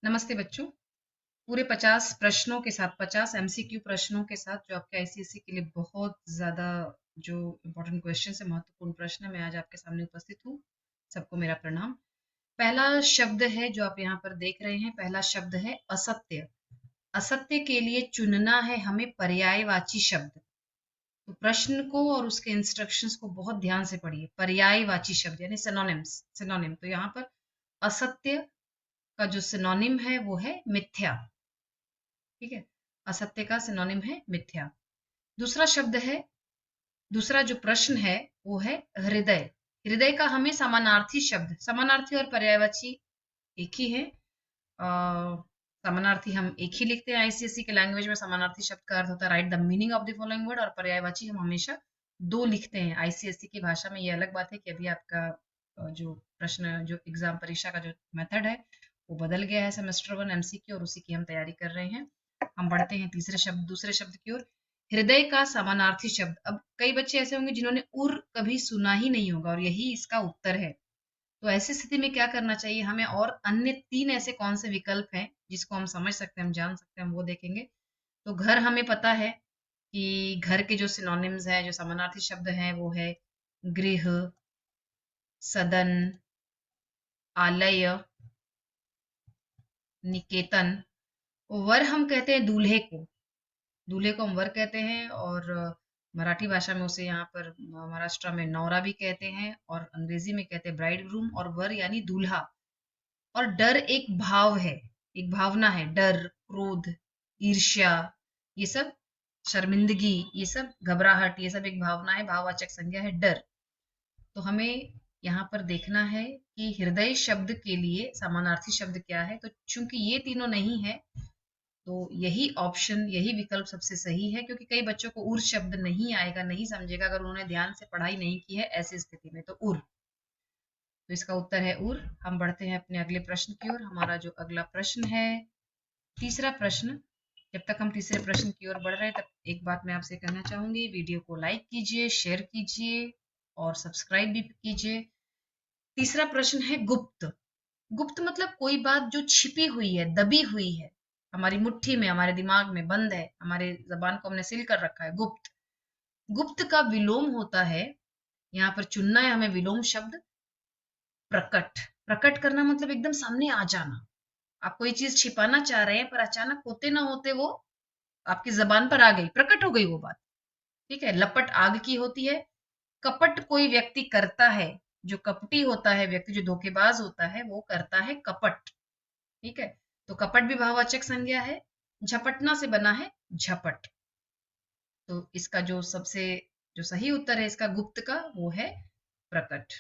नमस्ते बच्चों। पूरे 50 प्रश्नों के साथ 50 एमसीक्यू प्रश्नों के साथ जो आपके आईसीएसई के लिए बहुत ज़्यादा जो इम्पोर्टेंट क्वेश्चन है, महत्वपूर्ण प्रश्न है, मैं आज आपके सामने उपस्थित हूँ। सबको मेरा प्रणाम। पहला शब्द है जो आप यहाँ पर देख रहे हैं, पहला शब्द है असत्य। असत्य के लिए चुनना है हमें पर्यायवाची शब्द। तो प्रश्न को और उसके इंस्ट्रक्शंस को बहुत ध्यान से पढ़िए। पर्यायवाची शब्द यानी सिनोनिम्स, सिनोनिम। तो यहाँ पर असत्य का जो सिनोनिम है वो है मिथ्या। ठीक है, असत्य का सिनोनिम है मिथ्या। दूसरा शब्द है, दूसरा जो प्रश्न है वो है हृदय। हृदय का हमें समानार्थी शब्द, समानार्थी और पर्यायवाची एक ही है। समानार्थी हम एक ही लिखते हैं आईसीएसई के लैंग्वेज में। समानार्थी शब्द का अर्थ होता है right the meaning of the following word, और पर्यायवाची हम हमेशा दो लिखते हैं आईसीएसई की भाषा में। ये अलग बात है कि अभी आपका जो प्रश्न, जो एग्जाम परीक्षा का जो मेथड है वो बदल गया है सेमेस्टर 1 एमसीक्यू, और उसी की हम तैयारी कर रहे हैं। हम बढ़ते हैं तीसरे शब्द, दूसरे शब्द की ओर। हृदय का समानार्थी शब्द। अब कई बच्चे ऐसे होंगे जिन्होंने उर कभी सुना ही नहीं होगा, और यही इसका उत्तर है। तो ऐसी स्थिति में क्या करना चाहिए हमें, और अन्य 3 ऐसे कौन से विकल्प हैं जिसको हम समझ सकते हैं, हम जान सकते हैं, हम वो देखेंगे। तो घर हमें पता है कि घर के जो सिनोनिम्स हैं, जो समानार्थी शब्द हैं, वो है गृह, सदन, आलय, निकेतन। वर हम कहते हैं दूल्हे को, दूल्हे को हम वर कहते हैं, और मराठी भाषा में उसे यहाँ पर महाराष्ट्र में नौरा भी कहते हैं, और अंग्रेजी में कहते हैं ब्राइड ग्रूम। और वर यानी दूल्हा। और डर एक भाव है, एक भावना है। डर, क्रोध, ईर्ष्या, ये सब, शर्मिंदगी, ये सब, घबराहट, ये सब एक भावना है, भाववाचक संज्ञा है डर। तो हमें यहाँ पर देखना है कि हृदय शब्द के लिए समानार्थी शब्द क्या है। तो चूंकि ये तीनों नहीं है, तो यही ऑप्शन, यही विकल्प सबसे सही है, क्योंकि कई बच्चों को उर शब्द नहीं आएगा, नहीं समझेगा अगर उन्होंने ध्यान से पढ़ाई नहीं की है ऐसी स्थिति में। तो उर, तो इसका उत्तर है उर। हम बढ़ते हैं अपने अगले प्रश्न की ओर। हमारा जो अगला प्रश्न है, तीसरा प्रश्न। जब तक हम तीसरे प्रश्न की ओर बढ़ रहे हैं, तब एक बात मैं आपसे कहना चाहूंगी, वीडियो को लाइक कीजिए, शेयर कीजिए और सब्सक्राइब भी कीजिए। तीसरा प्रश्न है गुप्त। गुप्त मतलब कोई बात जो छिपी हुई है, दबी हुई है, हमारी मुट्ठी में, हमारे दिमाग में बंद है, हमारे जबान को हमने सील कर रखा है, गुप्त। गुप्त का विलोम होता है, यहाँ पर चुनना है हमें विलोम शब्द, प्रकट। प्रकट करना मतलब एकदम सामने आ जाना। आप कोई चीज छिपाना चाह रहे हैं, पर अचानक होते ना होते वो आपकी जबान पर आ गई, प्रकट हो गई वो बात। ठीक है, लपट आग की होती है। कपट कोई व्यक्ति करता है, जो कपटी होता है व्यक्ति, जो धोखेबाज होता है, वो करता है कपट। ठीक है, तो कपट भी भाववाचक संज्ञा है। झपटना से बना है झपट। तो इसका जो सबसे जो सही उत्तर है इसका गुप्त का, वो है प्रकट।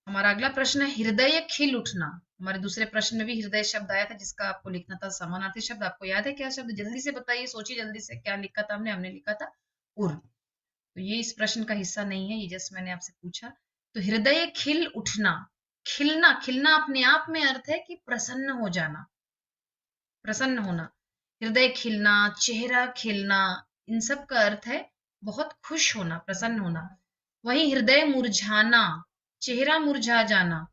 हमारा अगला प्रश्न है हृदय खिल उठना। हमारे दूसरे प्रश्न में भी हृदय शब्द आया था, जिसका आपको लिखना था समानार्थी शब्द। आपको याद है क्या शब्द? जल्दी से बताइए, सोचिए जल्दी से, क्या लिखा था हमने? हमने लिखा था उर। तो ये इस प्रश्न का हिस्सा नहीं है, ये जस्ट मैंने आपसे पूछा। तो हृदय खिल उठना, खिलना, खिलना अपने आप में अर्थ है कि प्रसन्न हो जाना, प्रसन्न होना। हृदय खिलना, चेहरा खिलना, इन सब का अर्थ है बहुत खुश होना, प्रसन्न होना। वहीं हृदय मुरझाना, चेहरा मुरझा जाना,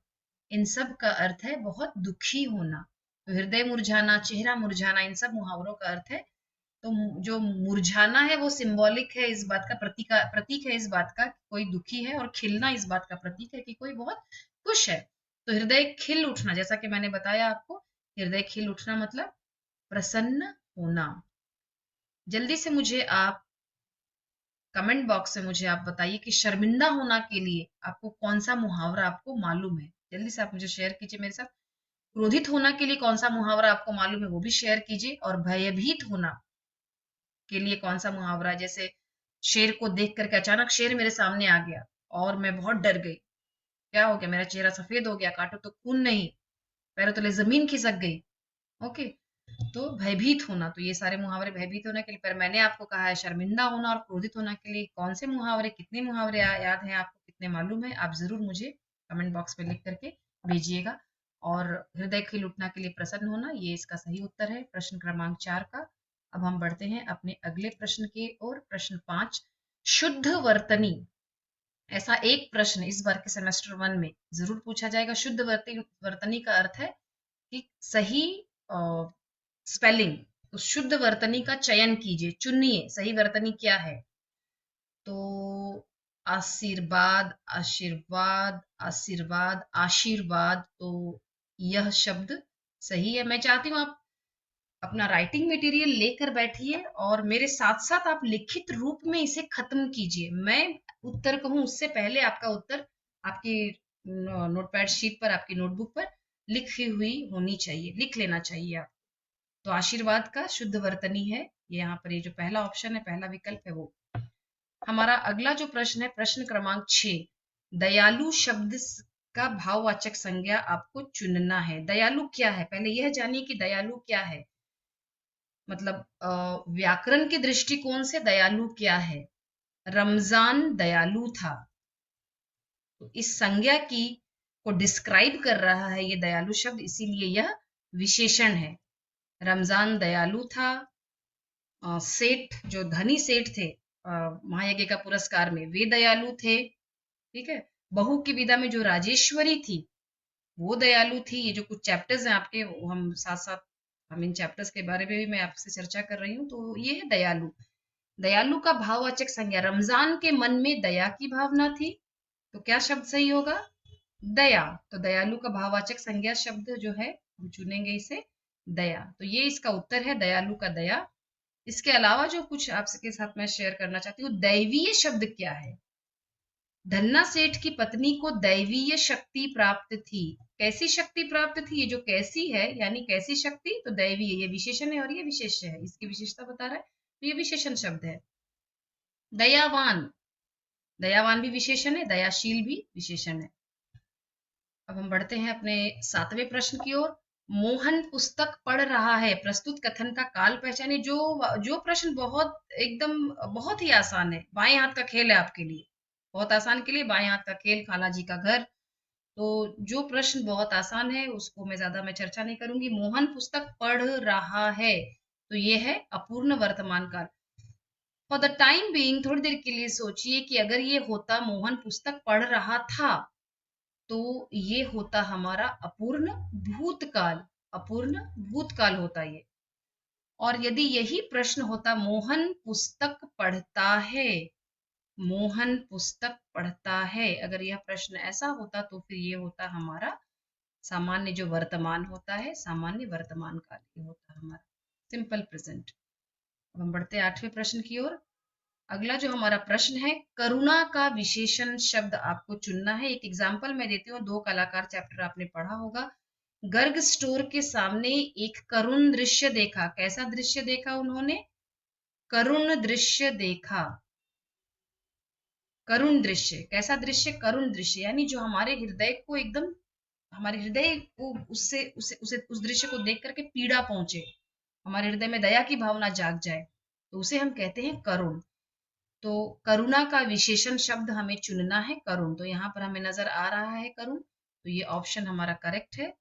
इन सब का अर्थ है बहुत दुखी होना। तो हृदय मुरझाना, चेहरा मुरझाना, इन सब मुहावरों का अर्थ है। तो जो मुरझाना है वो सिंबॉलिक है, इस बात का प्रतीक है इस बात का कि कोई दुखी है, और खिलना इस बात का प्रतीक है कि कोई बहुत खुश है। तो हृदय खिल उठना, जैसा कि मैंने बताया आपको, हृदय खिल उठना मतलब प्रसन्न होना। जल्दी से मुझे आप कमेंट बॉक्स में मुझे आप बताइए कि शर्मिंदा होना के लिए आपको कौन सा मुहावरा आपको मालूम है। जल्दी से आप मुझे शेयर कीजिए मेरे साथ। क्रोधित होना के लिए कौन सा मुहावरा आपको मालूम है, वो भी शेयर कीजिए। और भयभीत होना के लिए कौन सा मुहावरा, जैसे शेर को देख करके अचानक शेर मेरे सामने आ गया और मैं बहुत डर गई, क्या हो गया, मेरा चेहरा सफेद हो गया, काटो तो खून नहीं, पैरों तले जमीन खिसक गई। ओके, तो भयभीत होना, तो ये सारे मुहावरे भयभीत होने के लिए। पर मैंने आपको कहा है शर्मिंदा होना और क्रोधित होना के लिए कौन से मुहावरे, कितने मुहावरे याद हैं आपको, कितने मालूम है, आप जरूर मुझे कमेंट बॉक्स में लिख करके भेजिएगा। और हृदय खिल उठना के लिए प्रसन्न होना, ये इसका सही उत्तर है, प्रश्न क्रमांक 4 का। अब हम बढ़ते हैं अपने अगले प्रश्न की ओर, प्रश्न 5। शुद्ध वर्तनी। ऐसा एक प्रश्न इस बार के सेमेस्टर 1 में जरूर पूछा जाएगा। शुद्ध वर्तनी का अर्थ है कि सही स्पेलिंग, तो शुद्ध वर्तनी का चयन कीजिए, चुनिए सही वर्तनी क्या है। तो आशीर्वाद, आशीर्वाद, आशीर्वाद, आशीर्वाद, तो यह शब्द सही है। मैं चाहती हूँ आप अपना राइटिंग मटेरियल लेकर बैठिए और मेरे साथ साथ आप लिखित रूप में इसे खत्म कीजिए। मैं उत्तर कहूं उससे पहले आपका उत्तर आपकी नोटपैड शीट पर, आपकी नोटबुक पर लिखी हुई होनी चाहिए, लिख लेना चाहिए आप। तो आशीर्वाद का शुद्ध वर्तनी है ये, यहाँ पर ये जो पहला ऑप्शन है, पहला विकल्प है वो। हमारा अगला जो प्रश्न है, प्रश्न क्रमांक 6, दयालु शब्द का भाववाचक संज्ञा आपको चुनना है। दयालु क्या है, पहले यह जानिए कि दयालु क्या है। मतलब व्याकरण के दृष्टिकोण से दयालु क्या है। रमजान दयालु था, तो इस संज्ञा की को डिस्क्राइब कर रहा है ये दयालु शब्द, इसीलिए यह विशेषण है। रमजान दयालु था। सेठ, जो धनी सेठ थे महायज्ञ का पुरस्कार में, वे दयालु थे। ठीक है। बहू की विदा में जो राजेश्वरी थी वो दयालु थी। ये जो कुछ चैप्टर्स हैं आपके, वो हम साथ साथ हम इन चैप्टर्स के बारे में भी मैं आपसे चर्चा कर रही हूँ। तो ये है दयालु। दयालु का भाववाचक संज्ञा, रमजान के मन में दया की भावना थी, तो क्या शब्द सही होगा, दया। तो दयालु का भाववाचक संज्ञा शब्द जो है हम चुनेंगे इसे दया। तो ये इसका उत्तर है, दयालु का दया। इसके अलावा जो कुछ आपके साथ मैं शेयर करना चाहती हूँ, दैवीय शब्द क्या है। धन्ना सेठ की पत्नी को दैवीय शक्ति प्राप्त थी। कैसी शक्ति प्राप्त थी, ये जो कैसी है यानी कैसी शक्ति, तो दैवीय, ये विशेषण है और ये विशेष्य है, इसकी विशेषता बता रहा है, तो ये विशेषण शब्द है। दयावान, दयावान भी विशेषण है, दयाशील भी विशेषण है। अब हम बढ़ते हैं अपने 7वें प्रश्न की ओर। मोहन पुस्तक पढ़ रहा है, प्रस्तुत कथन का काल पहचाने। जो प्रश्न बहुत एकदम बहुत ही आसान है, बाएं हाथ का खेल है आपके लिए, बहुत आसान के लिए बाएं हाथ का खेल, खाला जी का घर। तो जो प्रश्न बहुत आसान है उसको मैं चर्चा नहीं करूंगी। मोहन पुस्तक पढ़ रहा है, तो ये है अपूर्ण वर्तमान काल। फॉर द टाइम बीइंग, थोड़ी देर के लिए सोचिए कि अगर ये होता मोहन पुस्तक पढ़ रहा था, तो ये होता हमारा अपूर्ण भूतकाल, अपूर्ण भूतकाल होता ये। और यदि यही प्रश्न होता मोहन पुस्तक पढ़ता है, मोहन पुस्तक पढ़ता है, अगर यह प्रश्न ऐसा होता तो फिर ये होता हमारा सामान्य जो वर्तमान होता है, सामान्य वर्तमान काल ये होता हमारा सिंपल प्रेजेंट। अब हम बढ़ते हैं 8वें प्रश्न की ओर। अगला जो हमारा प्रश्न है, करुणा का विशेषण शब्द आपको चुनना है। एक एग्जाम्पल मैं देती हूँ, दो कलाकार चैप्टर आपने पढ़ा होगा। गर्ग स्टोर के सामने एक करुण दृश्य देखा। कैसा दृश्य देखा उन्होंने, करुण दृश्य देखा। करुण दृश्य, कैसा दृश्य, करुण दृश्य, यानी जो हमारे हृदय को एकदम, हमारे हृदय को उससे उसे, उसे उस दृश्य को देख करके पीड़ा पहुंचे, हमारे हृदय में दया की भावना जाग जाए, तो उसे हम कहते हैं करुण। तो करुणा का विशेषण शब्द हमें चुनना है, करुण। तो यहाँ पर हमें नजर आ रहा है करुण, तो ये ऑप्शन हमारा करेक्ट है।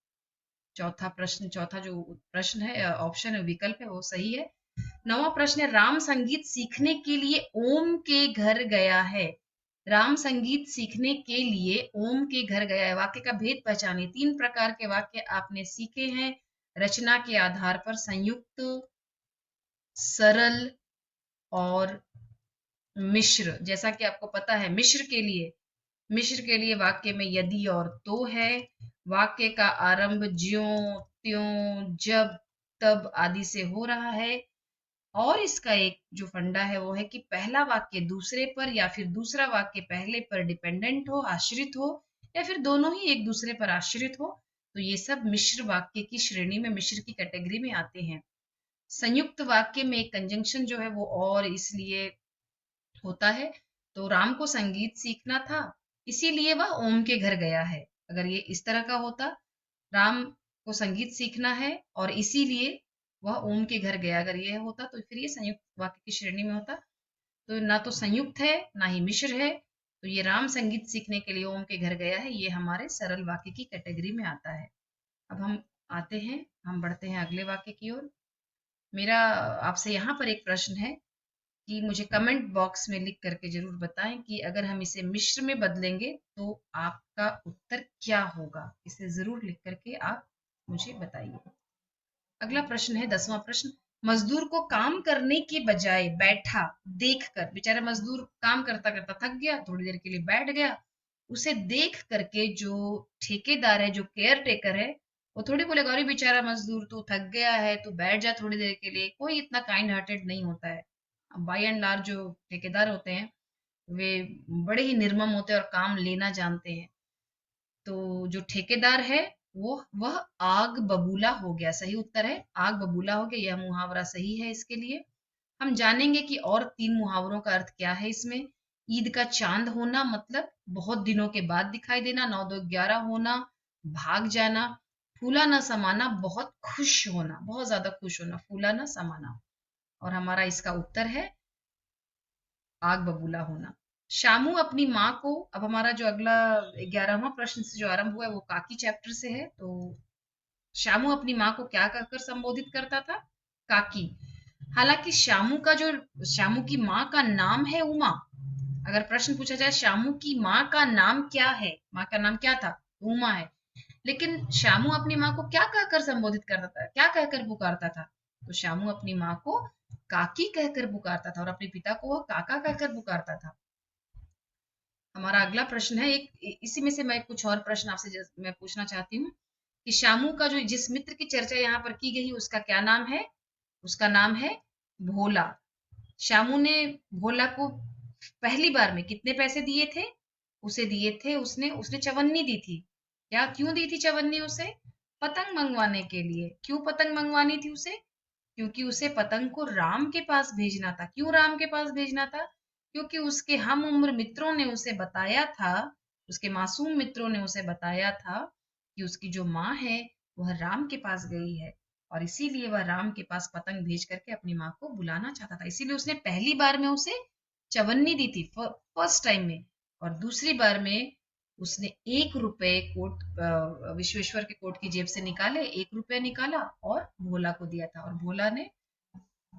चौथा प्रश्न, चौथा जो प्रश्न है, ऑप्शन है, विकल्प है, वो सही है। 9वां प्रश्न है, राम संगीत सीखने के लिए ओम के घर गया है। राम संगीत सीखने के लिए ओम के घर गया है। वाक्य का भेद पहचाने। 3 प्रकार के वाक्य आपने सीखे हैं रचना के आधार पर, संयुक्त, सरल और मिश्र। जैसा कि आपको पता है, मिश्र के लिए वाक्य में यदि और तो है। वाक्य का आरंभ ज्यों त्यों जब तब आदि से हो रहा है। और इसका एक जो फंडा है वो है कि पहला वाक्य दूसरे पर या फिर दूसरा वाक्य पहले पर डिपेंडेंट हो, आश्रित हो, या फिर दोनों ही एक दूसरे पर आश्रित हो। तो ये सब मिश्र वाक्य की श्रेणी में, मिश्र की कैटेगरी में आते हैं। संयुक्त वाक्य में एक कंजंक्शन जो है वो और इसलिए होता है। तो राम को संगीत सीखना था, इसीलिए वह ओम के घर गया है। अगर ये इस तरह का होता, राम को संगीत सीखना है और इसीलिए वह ओम के घर गया, अगर ये होता तो फिर ये संयुक्त वाक्य की श्रेणी में होता। तो ना तो संयुक्त है ना ही मिश्र है, तो ये राम संगीत सीखने के लिए ओम के घर गया है, ये हमारे सरल वाक्य की कैटेगरी में आता है। अब हम बढ़ते हैं अगले वाक्य की ओर। मेरा आपसे यहाँ पर एक प्रश्न है कि मुझे कमेंट बॉक्स में लिख करके जरूर बताएं कि अगर हम इसे मिश्र में बदलेंगे तो आपका उत्तर क्या होगा। इसे जरूर लिख करके आप मुझे बताइए। अगला प्रश्न है 10वां प्रश्न। मजदूर को काम करने के बजाय बैठा देखकर, बेचारा मजदूर काम करता करता थक गया, थोड़ी देर के लिए बैठ गया, उसे देख करके जो ठेकेदार है, जो केयर टेकर है, वो थोड़ी बोलेगा अरे बेचारा मजदूर तू थक गया है, तू बैठ जा थोड़ी देर के लिए। कोई इतना काइंड हार्टेड नहीं होता है। बाय एंड लार्ज जो ठेकेदार होते हैं वे बड़े ही निर्मम होते हैं और काम लेना जानते हैं। तो जो ठेकेदार है वह आग बबूला हो गया। सही उत्तर है आग बबूला हो गया। यह मुहावरा सही है इसके लिए। हम जानेंगे कि और 3 मुहावरों का अर्थ क्या है इसमें। ईद का चांद होना मतलब बहुत दिनों के बाद दिखाई देना। 9 2 11 होना, भाग जाना, फूला ना समाना, बहुत खुश होना, बहुत ज्यादा खुश होना, फूला ना समाना। और हमारा इसका उत्तर है आग बबूला होना। शामू अपनी माँ को, अब हमारा जो अगला 11वां प्रश्न से जो आरंभ हुआ है वो काकी चैप्टर से है। तो शामू अपनी माँ को क्या कहकर संबोधित करता था? काकी। हालांकि शामू की माँ का नाम है उमा। अगर प्रश्न पूछा जाए शामू की माँ का नाम क्या है, माँ का नाम क्या था? उमा है। लेकिन शामू अपनी माँ को क्या कहकर संबोधित करता था, क्या कहकर पुकारता था? तो शामू अपनी माँ को काकी कहकर पुकारता था और अपने पिता को वह काका कहकर पुकारता था। हमारा अगला प्रश्न है, एक इसी में से मैं कुछ और प्रश्न आपसे मैं पूछना चाहती हूँ कि शामू का जो जिस मित्र की चर्चा यहाँ पर की गई उसका क्या नाम है? उसका नाम है भोला। शामू ने भोला को पहली बार में कितने पैसे दिए थे? उसे दिए थे, उसने उसने चवन्नी दी थी। क्या क्यों दी थी चवन्नी उसे? पतंग मंगवाने के लिए। क्यों पतंग मंगवानी थी उसे? क्योंकि उसे पतंग को राम के पास भेजना था। क्यों राम के पास भेजना था? क्योंकि उसके हम उम्र मित्रों ने उसे बताया था, उसके मासूम मित्रों ने उसे बताया था कि उसकी जो माँ है वह राम के पास गई है और इसीलिए वह राम के पास पतंग भेज करके अपनी माँ को बुलाना चाहता था। इसीलिए उसने पहली बार में उसे चवन्नी दी थी, फर्स्ट टाइम में। और दूसरी बार में उसने 1 रुपए विश्वेश्वर के कोट की जेब से निकाले, 1 रुपया निकाला और भोला को दिया था और भोला ने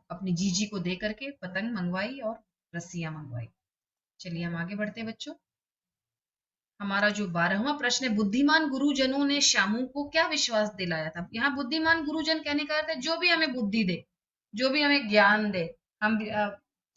अपनी जीजी को दे करके पतंग मंगवाई और रस्सियां मंगवाई। चलिए हम आगे बढ़ते हैं बच्चों। हमारा जो 12वां प्रश्न है, बुद्धिमान गुरुजनों ने शामू को क्या विश्वास दिलाया था? यहाँ बुद्धिमान गुरुजन कहने का अर्थ है जो भी हमें बुद्धि दे, जो भी हमें ज्ञान दे। हम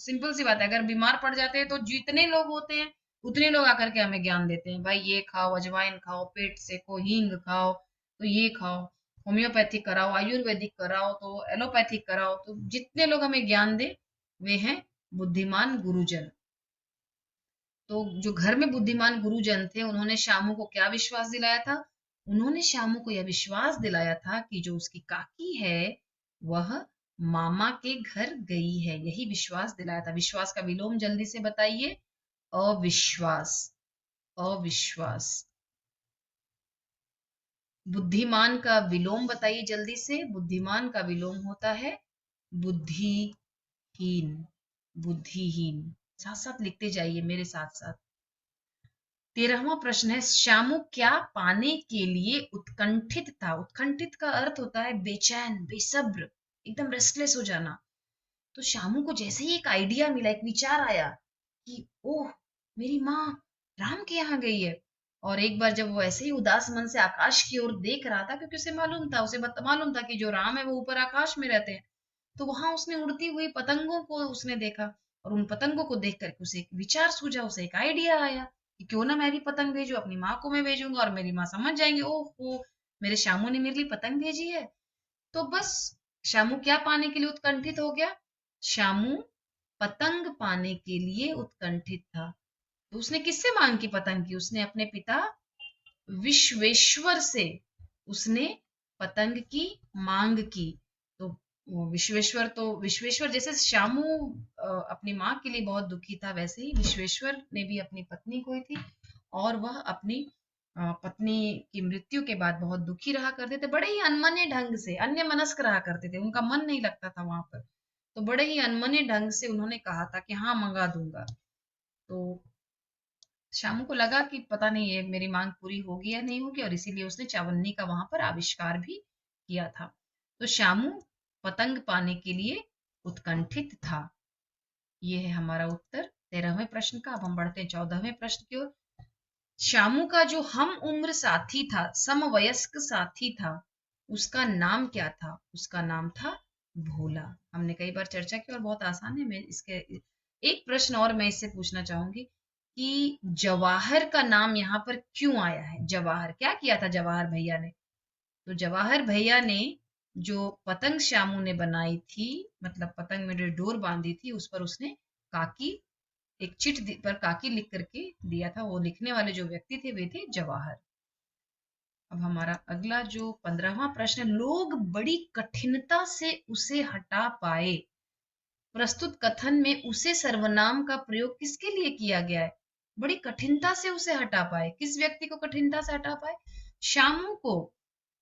सिंपल सी बात है, अगर बीमार पड़ जाते हैं तो जितने लोग होते हैं उतने लोग आकर के हमें ज्ञान देते हैं, भाई ये खाओ, अजवाइन खाओ, पेट सेको, हींग खाओ, तो ये खाओ, होम्योपैथिक कराओ, आयुर्वेदिक कराओ, तो एलोपैथिक कराओ। तो जितने लोग हमें ज्ञान दे वे हैं बुद्धिमान गुरुजन। तो जो घर में बुद्धिमान गुरुजन थे उन्होंने शामू को क्या विश्वास दिलाया था? उन्होंने शामू को यह विश्वास दिलाया था कि जो उसकी काकी है वह मामा के घर गई है। यही विश्वास दिलाया था। विश्वास का विलोम जल्दी से बताइए। अविश्वास। अविश्वास। बुद्धिमान का विलोम बताइए जल्दी से। बुद्धिमान का विलोम होता है बुद्धिहीन। बुद्धिहीन। साथ साथ लिखते जाइए मेरे साथ साथ। 13वां प्रश्न है, शामू क्या पाने के लिए उत्कंठित था? उत्कंठित का अर्थ होता है बेचैन, बेसब्र, एकदम रेस्टलेस हो जाना। तो शामू को जैसे ही एक आइडिया मिला, एक विचार आया कि ओह मेरी माँ राम के यहाँ गई है। और एक बार जब वो ऐसे ही उदास मन से आकाश की ओर देख रहा था, क्योंकि उसे मालूम था, मालूम था कि जो राम है वो ऊपर आकाश में रहते हैं, तो वहां उसने उड़ती हुई पतंगों को उसने देखा और उन पतंगों को देख करके उसे एक विचार सूझा, उसे एक आइडिया आया कि क्यों ना मैं भी पतंग भेजूं। अपनी माँ को मैं भेजूंगा और मेरी माँ समझ जाएंगे, ओह मेरे शामू ने मेरे लिए पतंग भेजी है। तो बस शामू क्या पाने के लिए उत्कंठित हो गया? शामू पतंग पाने के लिए उत्कंठित था। तो उसने किससे मांग की पतंग की? उसने अपने पिता विश्वेश्वर से उसने पतंग की मांग की। तो वो विश्वेश्वर जैसे शामू अपनी माँ के लिए बहुत दुखी था, वैसे ही विश्वेश्वर ने भी अपनी पत्नी खोई थी और वह अपनी पत्नी की मृत्यु के बाद बहुत दुखी रहा करते थे। बड़े ही अनमने ढंग से, अन्य मनस्क रहा करते थे, उनका मन नहीं लगता था वहां पर। तो बड़े ही अनमने ढंग से उन्होंने कहा था कि हाँ मंगा दूंगा। तो शामू को लगा कि पता नहीं ये मेरी मांग पूरी होगी या नहीं होगी, और इसीलिए उसने चावन्नी का वहां पर आविष्कार भी किया था। तो शामू पतंग पाने के लिए उत्कंठित था। ये है हमारा उत्तर 13वें प्रश्न का। अब हम बढ़ते हैं 14वें प्रश्न की ओर। शामू का जो हम उम्र साथी था, समवयस्क साथी था, उसका नाम क्या था? उसका नाम था भोला। हमने कई बार चर्चा की और बहुत आसान है। मैं इसके एक प्रश्न और मैं इससे पूछना चाहूंगी कि जवाहर का नाम यहाँ पर क्यों आया है? जवाहर क्या किया था जवाहर भैया ने? तो जवाहर भैया ने जो पतंग श्यामू ने बनाई थी, मतलब पतंग में जो डोर बांधी थी, उस पर उसने काकी, एक पर काकी लिख करके दिया था। वो लिखने वाले जो व्यक्ति थे वे थे जवाहर। अब हमारा अगला जो 15वां प्रश्न है, लोग बड़ी कठिनता से उसे हटा पाए। प्रस्तुत कथन में उसे सर्वनाम का प्रयोग किसके लिए किया गया है? बड़ी कठिनता से उसे हटा पाए, किस व्यक्ति को कठिनता से हटा पाए? शामू को।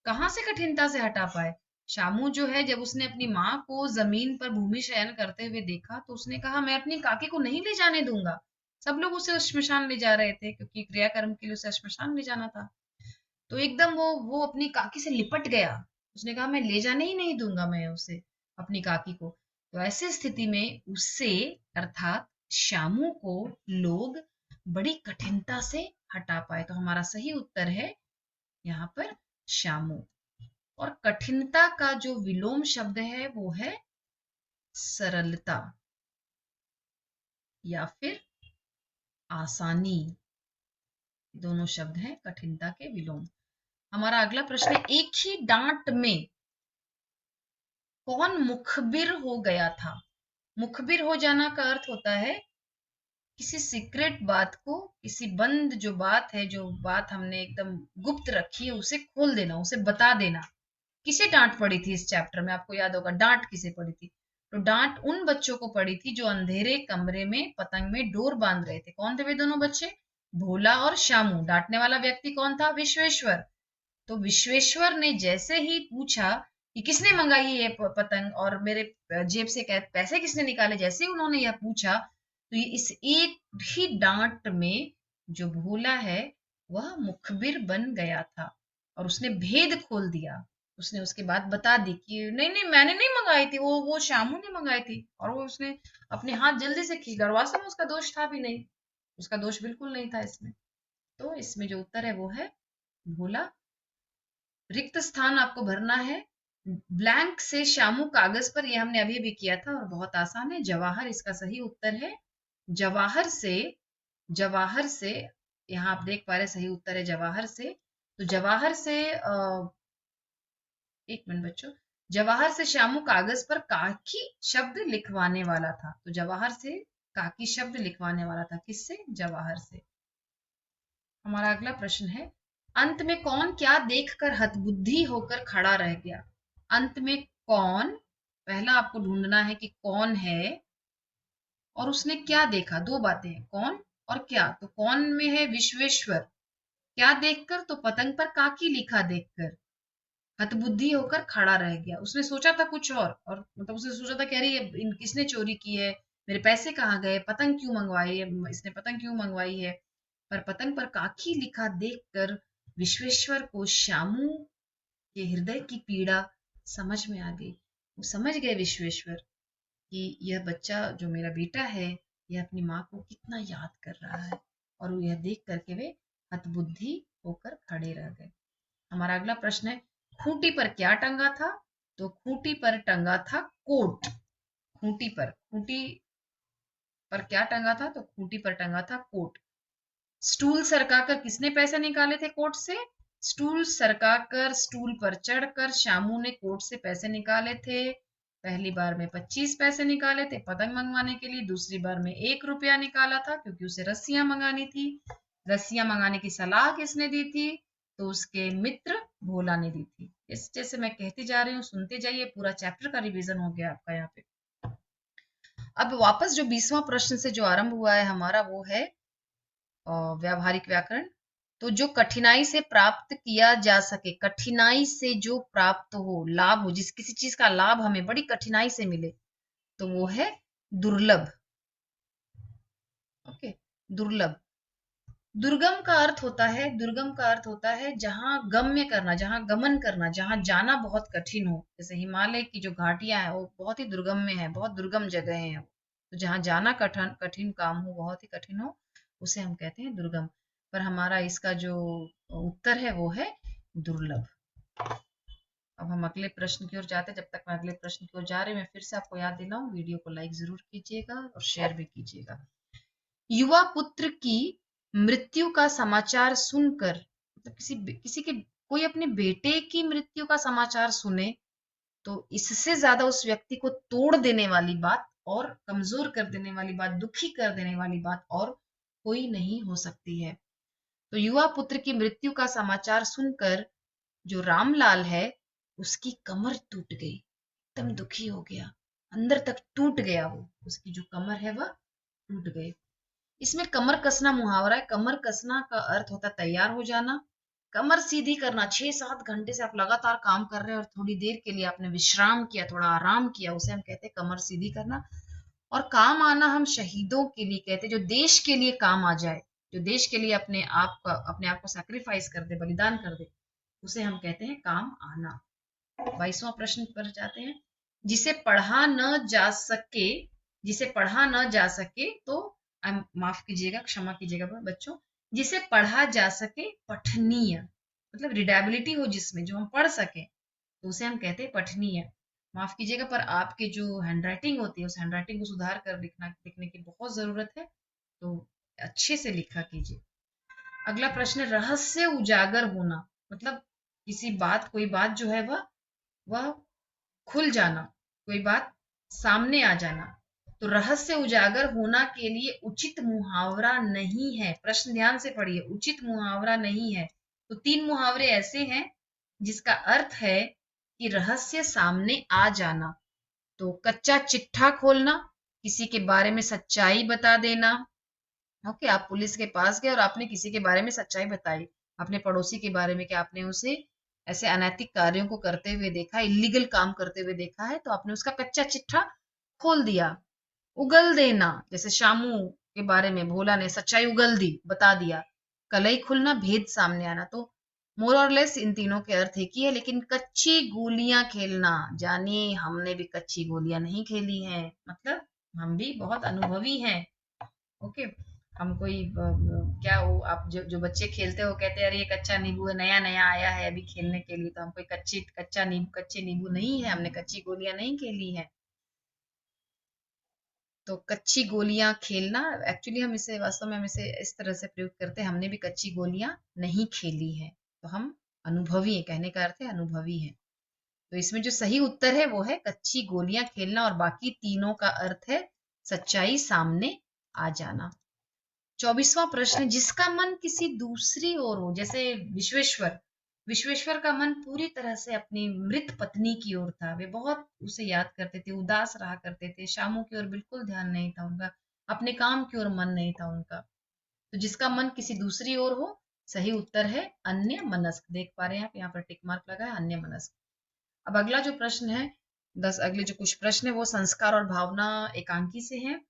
कहाँ से कठिनता से हटा पाए? शामू जो है, जब उसने अपनी माँ को जमीन पर भूमि शयन करते हुए देखा तो उसने कहा मैं अपनी काकी को नहीं ले जाने दूंगा। सब लोग उसे श्मशान ले जा रहे थे क्योंकि क्रियाकर्म के लिए उसे श्मशान ले जाना था। तो एकदम वो अपनी काकी से लिपट गया। उसने कहा मैं ले जाने ही नहीं दूंगा मैं उसे, अपनी काकी को। तो ऐसी स्थिति में उससे, अर्थात शामू को, लोग बड़ी कठिनता से हटा पाए। तो हमारा सही उत्तर है यहाँ पर शामू। और कठिनता का जो विलोम शब्द है वो है सरलता या फिर आसानी। दोनों शब्द हैं कठिनता के विलोम। हमारा अगला प्रश्न है, एक ही डांट में कौन मुखबिर हो गया था? मुखबिर हो जाना का अर्थ होता है किसी सीक्रेट बात को, किसी बंद जो बात है, जो बात हमने एकदम गुप्त रखी है, उसे खोल देना, उसे बता देना। किसे डांट पड़ी थी इस चैप्टर में? आपको याद होगा डांट किसे पड़ी थी? तो डांट उन बच्चों को पड़ी थी जो अंधेरे कमरे में पतंग में डोर बांध रहे थे। कौन थे वे दोनों बच्चे? भोला और शामू। डांटने वाला व्यक्ति कौन था? विश्वेश्वर। तो विश्वेश्वर ने जैसे ही पूछा कि किसने मंगाई ये पतंग और मेरे जेब से पैसे किसने निकाले, जैसे ही उन्होंने यह पूछा तो ये इस एक ही डांट में जो भोला है वह मुखबिर बन गया था और उसने भेद खोल दिया। उसने उसके बाद बता दी कि नहीं नहीं मैंने नहीं मंगाई थी, वो शामू ने मंगाई थी। और वो उसने अपने हाथ जल्दी से खींच, दरवाजे में उसका दोष था भी नहीं, उसका दोष बिल्कुल नहीं था इसमें। तो इसमें जो उत्तर है वो है भोला। रिक्त स्थान आपको भरना है ब्लैंक से शामू कागज पर। ये हमने अभी भी किया था और बहुत आसान है। जवाहर इसका सही उत्तर है। जवाहर से, जवाहर से, यहाँ आप देख पा रहे सही उत्तर है जवाहर से। तो जवाहर से एक मिनट बच्चों, जवाहर से शामू कागज पर काकी शब्द लिखवाने वाला था। तो जवाहर से काकी शब्द लिखवाने वाला था। किससे? जवाहर से। हमारा अगला प्रश्न है, अंत में कौन क्या देखकर हतबुद्धि होकर खड़ा रह गया? अंत में कौन, पहला आपको ढूंढना है कि कौन है और उसने क्या देखा। दो बातें हैं, कौन और क्या। तो कौन में है विश्वेश्वर। क्या देखकर? तो पतंग पर काकी लिखा देखकर हतबुद्धि होकर खड़ा रह गया। उसने सोचा था कुछ और मतलब उसने सोचा था कि अरे ये किसने चोरी की है, मेरे पैसे कहाँ गए, पतंग क्यों मंगवाई है, इसने पतंग क्यों मंगवाई है। पर पतंग पर काकी लिखा देखकर विश्वेश्वर को शामू के हृदय की पीड़ा समझ में आ गई। वो समझ गए विश्वेश्वर कि यह बच्चा जो मेरा बेटा है, यह अपनी माँ को कितना याद कर रहा है। और वो यह देख करके वे हतबुद्धि होकर खड़े रह गए। हमारा अगला प्रश्न है, खूंटी पर क्या टंगा था? तो खूंटी पर टंगा था कोट। खूंटी पर क्या टंगा था? तो खूंटी पर टंगा था कोट। स्टूल सरकाकर किसने पैसे निकाले थे कोट से? स्टूल सरकाकर, स्टूल पर चढ़कर शामू ने कोट से पैसे निकाले थे। पहली बार में 25 पैसे निकाले थे पतंग मंगवाने के लिए, दूसरी बार में 1 रुपया निकाला था क्योंकि उसे रस्सियां मंगानी थी। रस्सियां मंगाने की सलाह किसने दी थी? तो उसके मित्र भोला ने दी थी। इस जैसे मैं कहती जा रही हूँ, सुनते जाइए, पूरा चैप्टर का रिवीजन हो गया आपका यहाँ पे। अब वापस जो 20वां प्रश्न से जो आरंभ हुआ है हमारा वो है व्यावहारिक व्याकरण। तो जो कठिनाई से प्राप्त किया जा सके, कठिनाई से जो प्राप्त हो, लाभ हो, जिस किसी चीज का लाभ हमें बड़ी कठिनाई से मिले, तो वो है दुर्लभ। ओके, दुर्लभ। दुर्गम का अर्थ होता है, दुर्गम का अर्थ होता है जहां गम्य करना, जहां गमन करना, जहां जाना बहुत कठिन हो। जैसे हिमालय की जो घाटियां हैं वो बहुत ही दुर्गम में है, बहुत दुर्गम जगह है। तो जहाँ जाना कठिन कठिन काम हो, बहुत ही कठिन हो, उसे हम कहते हैं दुर्गम। पर हमारा इसका जो उत्तर है वो है दुर्लभ। अब हम अगले प्रश्न की ओर जाते हैं। जब तक मैं अगले प्रश्न की ओर जा रही हूँ, मैं फिर से आपको याद दिलाऊं, वीडियो को लाइक जरूर कीजिएगा और शेयर भी कीजिएगा। युवा पुत्र की मृत्यु का समाचार सुनकर, मतलब किसी के कोई अपने बेटे की मृत्यु का समाचार सुने तो इससे ज्यादा उस व्यक्ति को तोड़ देने वाली बात और कमजोर कर देने वाली बात, दुखी कर देने वाली बात और कोई नहीं हो सकती है। तो युवा पुत्र की मृत्यु का समाचार सुनकर जो रामलाल है, उसकी कमर टूट गई, एकदम दुखी हो गया, अंदर तक टूट गया, वो उसकी जो कमर है वह टूट गई। इसमें कमर कसना मुहावरा है। कमर कसना का अर्थ होता है तैयार हो जाना, कमर सीधी करना। 6-7 घंटे से आप लगातार काम कर रहे हैं और थोड़ी देर के लिए आपने विश्राम किया, थोड़ा आराम किया, उसे हम कहते हैं कमर सीधी करना। और काम आना हम शहीदों के लिए कहते हैं, जो देश के लिए काम आ जाए, जो देश के लिए अपने आप को सैक्रिफाइस कर दे, बलिदान कर दे, उसे हम कहते हैं काम आना। 22वां प्रश्न पर जाते हैं। जिसे पढ़ा न जा सके, जिसे पढ़ा न जा सके तो माफ कीजिएगा, क्षमा कीजिएगा बच्चों, जिसे पढ़ा जा सके पठनीय, मतलब रीडेबिलिटी हो जिसमें, जो हम पढ़ सके, तो उसे हम कहते हैं पठनीय। माफ कीजिएगा, पर आपके जो हैंडराइटिंग होती है उस हैंडराइटिंग को सुधार कर लिखने की बहुत जरूरत है, तो अच्छे से लिखा कीजिए। अगला प्रश्न, रहस्य उजागर होना, मतलब किसी बात, कोई बात जो है वह खुल जाना, कोई बात सामने आ जाना। तो रहस्य उजागर होना के लिए उचित मुहावरा नहीं है। प्रश्न ध्यान से पढ़िए, उचित मुहावरा नहीं है। तो 3 मुहावरे ऐसे हैं जिसका अर्थ है कि रहस्य सामने आ जाना। तो कच्चा चिट्ठा खोलना, किसी के बारे में सच्चाई बता देना। ओके, आप पुलिस के पास गए और आपने किसी के बारे में सच्चाई बताई, अपने पड़ोसी के बारे में, कि आपने उसे ऐसे अनैतिक कार्यों को करते हुए देखा, इलीगल काम करते हुए देखा है, तो आपने उसका कच्चा चिट्ठा खोल दिया। उगल देना, जैसे शामू के बारे में भोला ने सच्चाई उगल दी, बता दिया। कलई खुलना, भेद सामने आना। तो मोर और लेस इन तीनों के अर्थ एक ही है, लेकिन कच्ची गोलियां खेलना, जानिए हमने भी कच्ची गोलियां नहीं खेली हैं, मतलब हम भी बहुत अनुभवी हैं। ओके, हम कोई क्या वो, आप जो बच्चे खेलते हो कहते हैं अरे ये कच्चा नींबू है, नया नया आया है अभी खेलने के लिए, तो हम कोई कच्चे नींबू नहीं है, हमने कच्ची गोलियां नहीं खेली है। तो कच्ची गोलियां खेलना, एक्चुअली हम इसे वास्तव में हम इसे इस तरह से प्रयोग करते हैं, हमने भी कच्ची गोलियां नहीं खेली है, तो हम अनुभवी है, कहने का अर्थ है अनुभवी है। तो इसमें जो सही उत्तर है वो है कच्ची गोलियां खेलना, और बाकी तीनों का अर्थ है सच्चाई सामने आ जाना। 24वां प्रश्न, जिसका मन किसी दूसरी ओर हो, जैसे विश्वेश्वर, विश्वेश्वर का मन पूरी तरह से अपनी मृत पत्नी की ओर था, वे बहुत उसे याद करते थे, उदास रहा करते थे, शामों की ओर बिल्कुल ध्यान नहीं था उनका, अपने काम की ओर मन नहीं था उनका। तो जिसका मन किसी दूसरी ओर हो, सही उत्तर है अन्य मनस्क। देख पा रहे हैं आप, यहाँ पर टिक मार्क लगा है, अन्य मनस्क। अब अगला जो प्रश्न है, अगले जो कुछ प्रश्न है वो संस्कार और भावना एकांकी से है।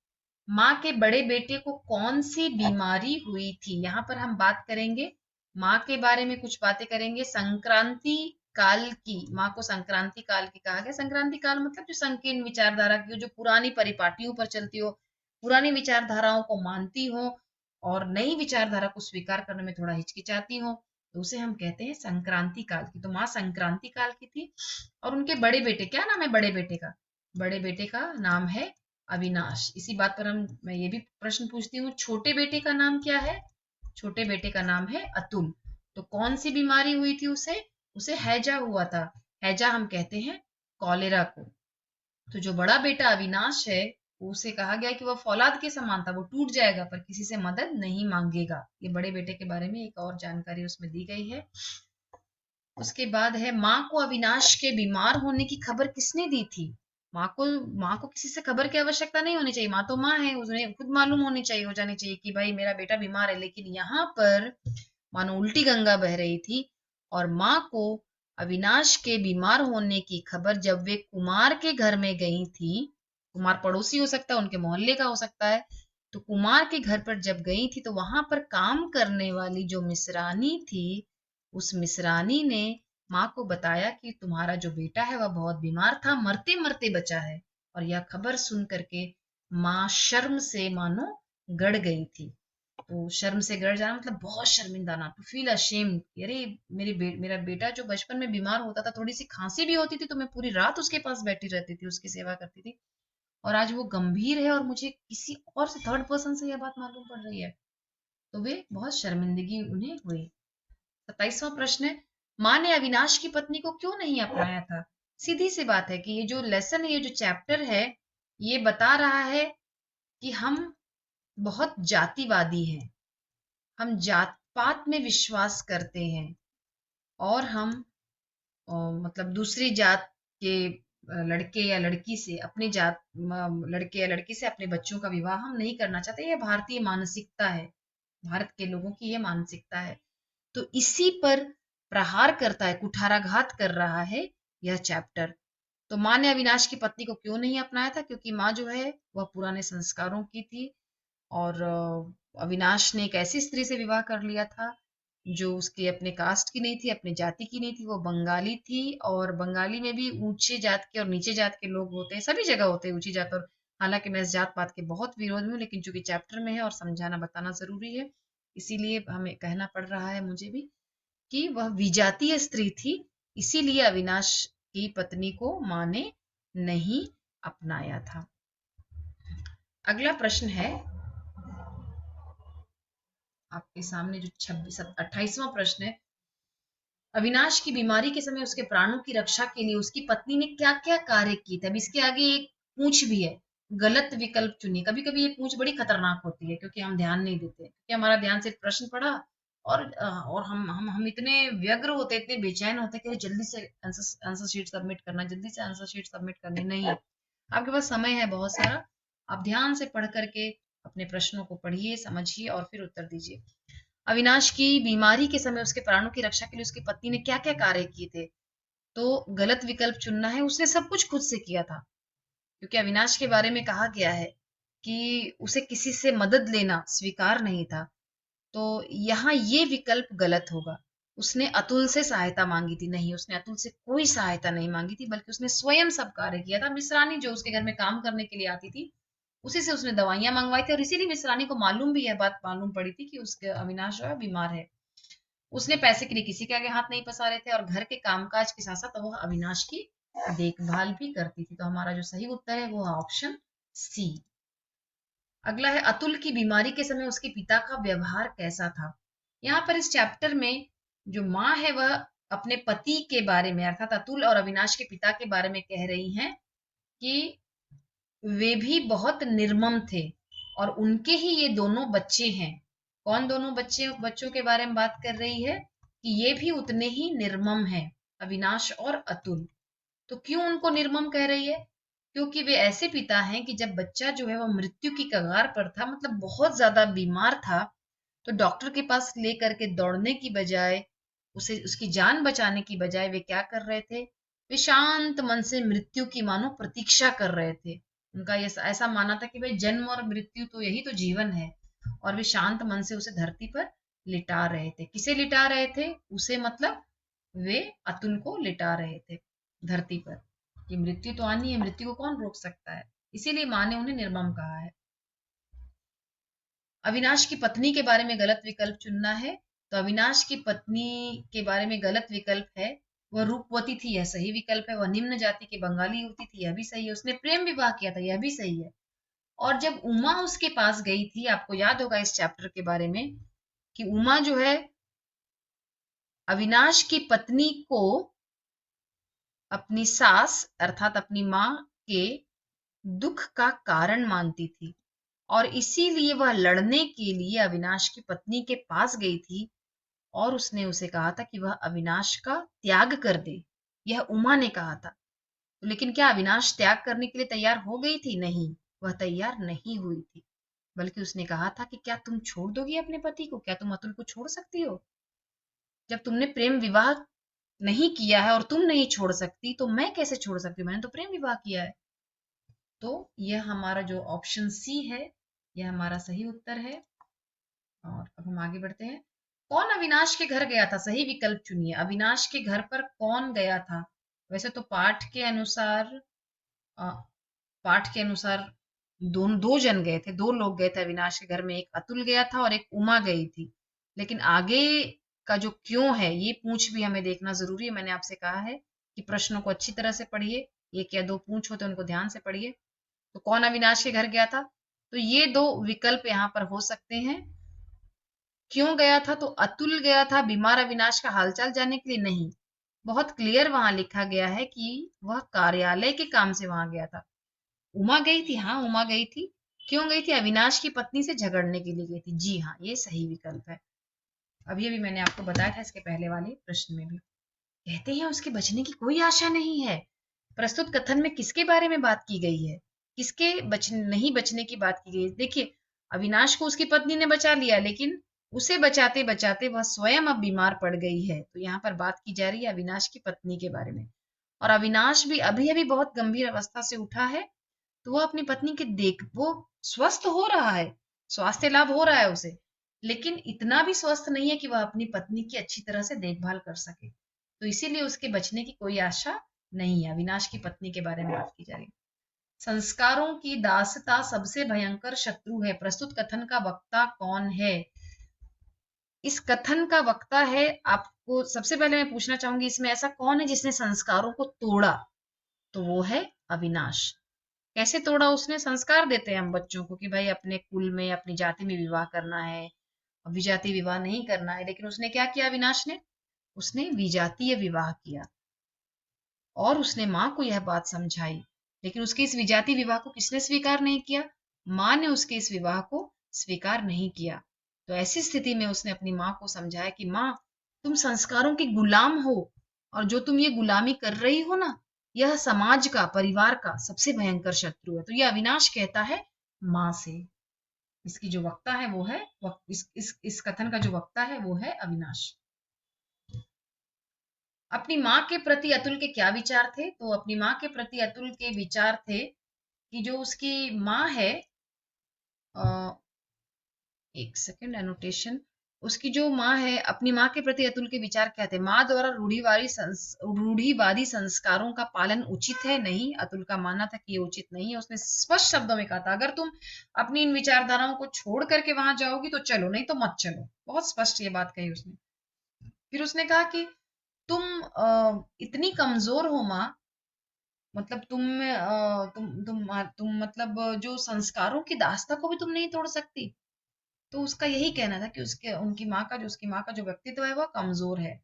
माँ के बड़े बेटे को कौन सी बीमारी हुई थी, यहाँ पर हम बात करेंगे माँ के बारे में, कुछ बातें करेंगे संक्रांति काल की। माँ को संक्रांति काल की कहा गया। संक्रांति काल मतलब जो संकीर्ण विचारधारा की हो, जो पुरानी परिपाटियों पर चलती हो, पुरानी विचारधाराओं को मानती हो और नई विचारधारा को स्वीकार करने में थोड़ा हिचकिचाती हो, तो उसे हम कहते हैं संक्रांति काल की। तो माँ संक्रांति काल की थी। और उनके बड़े बेटे, क्या नाम है बड़े बेटे का? बड़े बेटे का नाम है अविनाश। इसी बात पर मैं ये भी प्रश्न पूछती हूँ, छोटे बेटे का नाम क्या है? छोटे बेटे का नाम है अतुल। तो कौन सी बीमारी हुई थी उसे? उसे हैजा हुआ था। हैजा हम कहते हैं कॉलेरा को। तो जो बड़ा बेटा अविनाश है, उसे कहा गया कि वह फौलाद के समान था, वो टूट जाएगा पर किसी से मदद नहीं मांगेगा। ये बड़े बेटे के बारे में एक और जानकारी उसमें दी गई है। उसके बाद है, माँ को अविनाश के बीमार होने की खबर किसने दी थी? माँ को किसी से खबर की आवश्यकता नहीं होनी चाहिए, माँ तो माँ है, उन्हें खुद मालूम हो जानी चाहिए कि भाई मेरा बेटा बीमार है। लेकिन यहाँ पर मानो उल्टी गंगा बह रही थी, और माँ को अविनाश के बीमार होने की खबर जब वे कुमार के घर में गई थी, कुमार पड़ोसी हो सकता है, उनके मोहल्ले का हो सकता है, तो कुमार के घर पर जब गई थी तो वहां पर काम करने वाली जो मिसरानी थी, उस मिसरानी ने माँ को बताया कि तुम्हारा जो बेटा है वह बहुत बीमार था, मरते मरते बचा है। और यह खबर सुन करके माँ शर्म से मानो गड़ गई थी। तो शर्म से गड़ जाना मतलब बहुत शर्मिंदा ना, टू फील अशेम्ड। अरे मेरा बेटा जो बचपन में बीमार होता था, थोड़ी सी खांसी भी होती थी तो मैं पूरी रात उसके पास बैठी रहती थी, उसकी सेवा करती थी, और आज वो गंभीर है और मुझे किसी और से, थर्ड पर्सन से यह बात मालूम पड़ रही है। तो वे बहुत शर्मिंदगी उन्हें हुई। 27वां प्रश्न है, माँ ने अविनाश की पत्नी को क्यों नहीं अपनाया था? सीधी सी बात है कि ये जो लेसन है, ये जो चैप्टर है, ये बता रहा है कि हम बहुत जातिवादी हैं, हम जात पात में विश्वास करते हैं, और हम मतलब दूसरी जात के लड़के या लड़की से, अपनी जात लड़के या लड़की से अपने बच्चों का विवाह हम नहीं करना चाहते। यह भारतीय मानसिकता है, भारत के लोगों की यह मानसिकता है। तो इसी पर प्रहार करता है, कुठाराघात कर रहा है यह चैप्टर। तो माँ ने अविनाश की पत्नी को क्यों नहीं अपनाया था? क्योंकि माँ जो है वह पुराने संस्कारों की थी, और अविनाश ने एक ऐसी स्त्री से विवाह कर लिया था जो उसके अपने कास्ट की नहीं थी, अपने जाति की नहीं थी, वो बंगाली थी। और बंगाली में भी ऊंचे जात के और नीचे जात के लोग होते हैं, सभी जगह होते हैं ऊंची जात और, हालांकि मैं इस जात पात के बहुत विरोध में हूँ, लेकिन चूंकि चैप्टर में है और समझाना बताना जरूरी है, इसीलिए हमें कहना पड़ रहा है मुझे भी, कि वह विजातीय स्त्री थी, इसीलिए अविनाश की पत्नी को माँ ने नहीं अपनाया था। अगला प्रश्न है आपके सामने, जो 28वां प्रश्न है, अविनाश की बीमारी के समय उसके प्राणों की रक्षा के लिए उसकी पत्नी ने क्या क्या कार्य किए थे? अब इसके आगे एक पूंछ भी है, गलत विकल्प चुनिए। कभी कभी ये पूंछ बड़ी खतरनाक होती है क्योंकि हम ध्यान नहीं देते, क्योंकि हमारा ध्यान सिर्फ प्रश्न पढ़ा, और हम इतने व्यग्र होते, इतने बेचैन होते कि जल्दी से आंसर शीट सबमिट करना, जल्दी से आंसर शीट सबमिट करनी। नहीं, आपके पास समय है बहुत सारा, आप ध्यान से पढ़ करके अपने प्रश्नों को पढ़िए, समझिए और फिर उत्तर दीजिए। अविनाश की बीमारी के समय उसके प्राणों की रक्षा के लिए उसकी पत्नी ने क्या क्या कार्य किए थे? तो गलत विकल्प चुनना है, उसने सब कुछ खुद से किया था, क्योंकि अविनाश के बारे में कहा गया है कि उसे किसी से मदद लेना स्वीकार नहीं था। तो यहाँ ये विकल्प गलत होगा। उसने अतुल से सहायता मांगी थी? नहीं, उसने अतुल से कोई सहायता नहीं मांगी थी, बल्कि उसने स्वयं सब कार्य किया था। मिश्रानी जो उसके घर में काम करने के लिए आती थी, उसी से उसने दवाइयां मंगवाई थी, और इसीलिए मिश्रानी को मालूम भी, यह बात मालूम पड़ी थी कि उसके अविनाश जो है बीमार है। उसने पैसे के लिए किसी के आगे हाथ नहीं पसारे थे, और घर के कामकाज के साथ साथ वह अविनाश की देखभाल भी करती थी। तो हमारा जो सही उत्तर है वो है ऑप्शन सी। अगला है, अतुल की बीमारी के समय उसके पिता का व्यवहार कैसा था? यहाँ पर इस चैप्टर में जो माँ है वह अपने पति के बारे में, अर्थात अतुल और अविनाश के पिता के बारे में कह रही हैं कि वे भी बहुत निर्मम थे, और उनके ही ये दोनों बच्चे हैं। कौन दोनों बच्चों के बारे में बात कर रही है? कि ये भी उतने ही निर्मम हैं, अविनाश और अतुल। तो क्यों उनको निर्मम कह रही है? क्योंकि वे ऐसे पिता हैं कि जब बच्चा जो है वो मृत्यु की कगार पर था, मतलब बहुत ज्यादा बीमार था, तो डॉक्टर के पास लेकर के दौड़ने की बजाय, उसे उसकी जान बचाने की बजाय वे क्या कर रहे थे? वे शांत मन से मृत्यु की मानो प्रतीक्षा कर रहे थे। उनका ये ऐसा मानना था कि भाई जन्म और मृत्यु तो यही तो जीवन है, और वे शांत मन से उसे धरती पर लिटा रहे थे। किसे लिटा रहे थे? उसे, मतलब वे अतुल को लिटा रहे थे धरती पर, कि मृत्यु तो आनी है, मृत्यु को कौन रोक सकता है। इसीलिए माँ ने उन्हें निर्मम कहा है। अविनाश की पत्नी के बारे में गलत विकल्प चुनना है। तो अविनाश की पत्नी के बारे में गलत विकल्प है, वह रूपवती थी, यह सही विकल्प है। वह निम्न जाति की बंगाली युवती थी, यह भी सही है। उसने प्रेम विवाह किया था, यह भी सही है। और जब उमा उसके पास गई थी, आपको याद होगा इस चैप्टर के बारे में, कि उमा जो है अविनाश की पत्नी को अपनी सास अर्थात अपनी माँ के दुख का कारण मानती थी, और इसीलिए वह लड़ने के लिए अविनाश की पत्नी के पास गई थी, और उसने उसे कहा था कि वह अविनाश का त्याग कर दे। यह उमा ने कहा था। लेकिन क्या अविनाश त्याग करने के लिए तैयार हो गई थी? नहीं, वह तैयार नहीं हुई थी, बल्कि उसने कहा था कि क्या तुम छोड़ दोगी अपने पति को? क्या तुम अतुल को छोड़ सकती हो? जब तुमने प्रेम विवाह नहीं किया है और तुम नहीं छोड़ सकती, तो मैं कैसे छोड़ सकती हूँ? मैंने तो प्रेम विवाह किया है। तो यह हमारा जो ऑप्शन सी है, यह हमारा सही उत्तर है। और अब हम आगे बढ़ते हैं। कौन अविनाश के घर गया था? सही विकल्प चुनिए। अविनाश के घर पर कौन गया था? वैसे तो अ, पाठ के अनुसार दो जन गए थे, दो लोग गए थे अविनाश के घर में, एक अतुल गया था और एक उमा गई थी। लेकिन आगे का जो क्यों है ये पूंछ भी हमें देखना जरूरी है। मैंने आपसे कहा है कि प्रश्नों को अच्छी तरह से पढ़िए, एक या दो पूंछ होते हैं उनको ध्यान से पढ़िए। तो कौन अविनाश के घर गया था? तो ये दो विकल्प यहाँ पर हो सकते हैं। क्यों गया था? तो अतुल गया था बीमार अविनाश का हालचाल जानने के लिए, नहीं। बहुत क्लियर वहां लिखा गया है कि वह कार्यालय के काम से वहां गया था। उमा गई थी, हाँ उमा गई थी। क्यों गई थी? अविनाश की पत्नी से झगड़ने के लिए गई थी। जी हाँ, ये सही विकल्प है। अभी अभी मैंने आपको बताया था इसके पहले वाले प्रश्न में भी। कहते हैं उसके बचने की कोई आशा नहीं है। प्रस्तुत कथन में किसके बारे में बात की गई है? किसके नहीं बचने की बात की गई है? देखिए, अविनाश को उसकी पत्नी ने बचा लिया, लेकिन उसे बचाते बचाते वह स्वयं अब बीमार पड़ गई है। तो यहाँ पर बात की जा रही है अविनाश की पत्नी के बारे में। और अविनाश भी अभी अभी बहुत गंभीर अवस्था से उठा है, तो वो अपनी पत्नी के वो स्वस्थ हो रहा है, स्वास्थ्य लाभ हो रहा है उसे, लेकिन इतना भी स्वस्थ नहीं है कि वह अपनी पत्नी की अच्छी तरह से देखभाल कर सके। तो इसीलिए उसके बचने की कोई आशा नहीं है। अविनाश की पत्नी के बारे में बात की जा रही है। संस्कारों की दासता सबसे भयंकर शत्रु है। प्रस्तुत कथन का वक्ता कौन है? इस कथन का वक्ता है, आपको सबसे पहले मैं पूछना चाहूंगी इसमें ऐसा कौन है जिसने संस्कारों को तोड़ा? तो वो है अविनाश। कैसे तोड़ा उसने? संस्कार देते हैं हम बच्चों को कि भाई अपने कुल में, अपनी जाति में विवाह करना है, विजातीय विवाह नहीं करना है। लेकिन उसने क्या किया अविनाश ने? उसने विजातीय विवाह किया और उसने माँ को यह बात समझाई। लेकिन उसके इस विजातीय विवाह को किसने स्वीकार नहीं किया? माँ ने उसके इस विवाह को स्वीकार नहीं किया। तो ऐसी स्थिति में उसने अपनी माँ को समझाया कि माँ, तुम संस्कारों की गुलाम हो, और जो तुम ये गुलामी कर रही हो ना, यह समाज का, परिवार का सबसे भयंकर शत्रु है। तो यह अविनाश कहता है माँ से। इसकी जो वक्ता है वो है, इस कथन का जो वक्ता है वो है अविनाश। अपनी माँ के प्रति अतुल के क्या विचार थे? तो अपनी माँ के प्रति अतुल के विचार थे कि जो उसकी माँ है, एक सेकंड, एनोटेशन। उसकी जो माँ है, अपनी माँ के प्रति अतुल के विचार क्या थे? माँ द्वारा रूढ़िवादी संस्कारों का पालन उचित है? नहीं, अतुल का मानना था कि ये उचित नहीं है। उसने स्पष्ट शब्दों में कहा था अगर तुम अपनी इन विचारधाराओं को छोड़ करके वहां जाओगी तो चलो, नहीं तो मत चलो। बहुत स्पष्ट ये बात कही उसने। फिर उसने कहा कि तुम इतनी कमजोर हो माँ, मतलब तुम मतलब जो संस्कारों की दास्ता को भी तुम नहीं तोड़ सकती। तो उसका यही कहना था कि उसकी माँ का जो व्यक्तित्व है वह कमजोर है।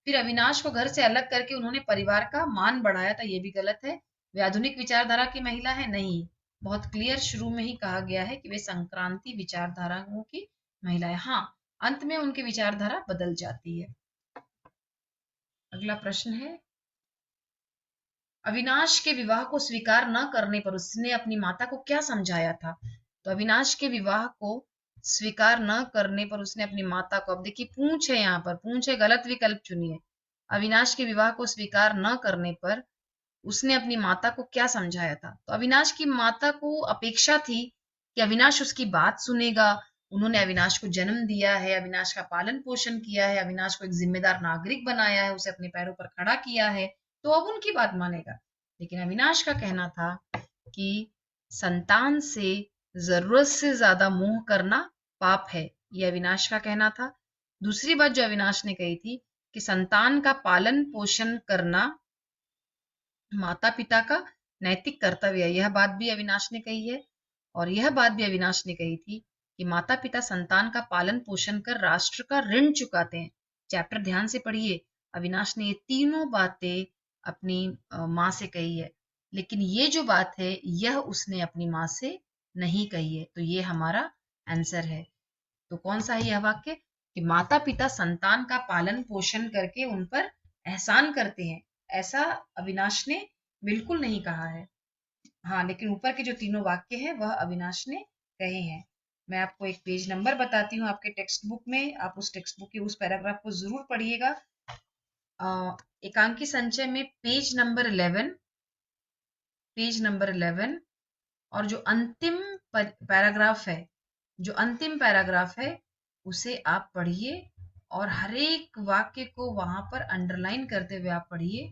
फिर अविनाश को घर से अलग करके उन्होंने परिवार का मान बढ़ाया था, ये भी गलत है। वे आधुनिक विचारधारा की महिला है? नहीं। बहुत क्लियर शुरू में ही कहा गया है कि वे संक्रांति विचारधाराओं की महिला है। हाँ, अंत में उनकी विचारधारा बदल जाती है। अगला प्रश्न है, अविनाश के विवाह को स्वीकार न करने पर उसने अपनी माता को क्या समझाया था? तो अविनाश के विवाह को स्वीकार न करने पर उसने अपनी माता को, अब देखिए पूंछ है, यहाँ पर पूंछ है, गलत विकल्प चुनिए। अविनाश के विवाह को स्वीकार न करने पर उसने अपनी माता को क्या समझाया था? तो अविनाश की माता को अपेक्षा थी कि अविनाश उसकी बात सुनेगा। उन्होंने अविनाश को जन्म दिया है, अविनाश का पालन पोषण किया है, अविनाश को एक जिम्मेदार नागरिक बनाया है, उसे अपने पैरों पर खड़ा किया है, तो अब उनकी बात मानेगा। लेकिन अविनाश का कहना था कि संतान से जरूरत से ज्यादा मोह करना पाप है, ये अविनाश का कहना था। दूसरी बात जो अविनाश ने कही थी कि संतान का पालन पोषण करना माता पिता का नैतिक कर्तव्य है, यह बात भी अविनाश ने कही है। और यह बात भी अविनाश ने कही थी कि माता पिता संतान का पालन पोषण कर राष्ट्र का ऋण चुकाते हैं। चैप्टर ध्यान से पढ़िए। अविनाश ने ये तीनों बातें अपनी माँ से कही है, लेकिन ये जो बात है यह उसने अपनी माँ से नहीं कही है। तो ये हमारा आंसर है। तो कौन सा है यह वाक्य? कि माता पिता संतान का पालन पोषण करके उन पर एहसान करते हैं, ऐसा अविनाश ने बिल्कुल नहीं कहा है। हाँ, लेकिन ऊपर के जो तीनों वाक्य हैं वह अविनाश ने कहे हैं। मैं आपको एक पेज नंबर बताती हूँ आपके टेक्स्ट बुक में, आप उस टेक्स्ट बुक के उस पैराग्राफ को जरूर पढ़िएगा। एकांकी संचय में पेज नंबर 11 और जो अंतिम पैराग्राफ है, उसे आप पढ़िए और हर एक वाक्य को वहां पर अंडरलाइन करते हुए आप पढ़िए।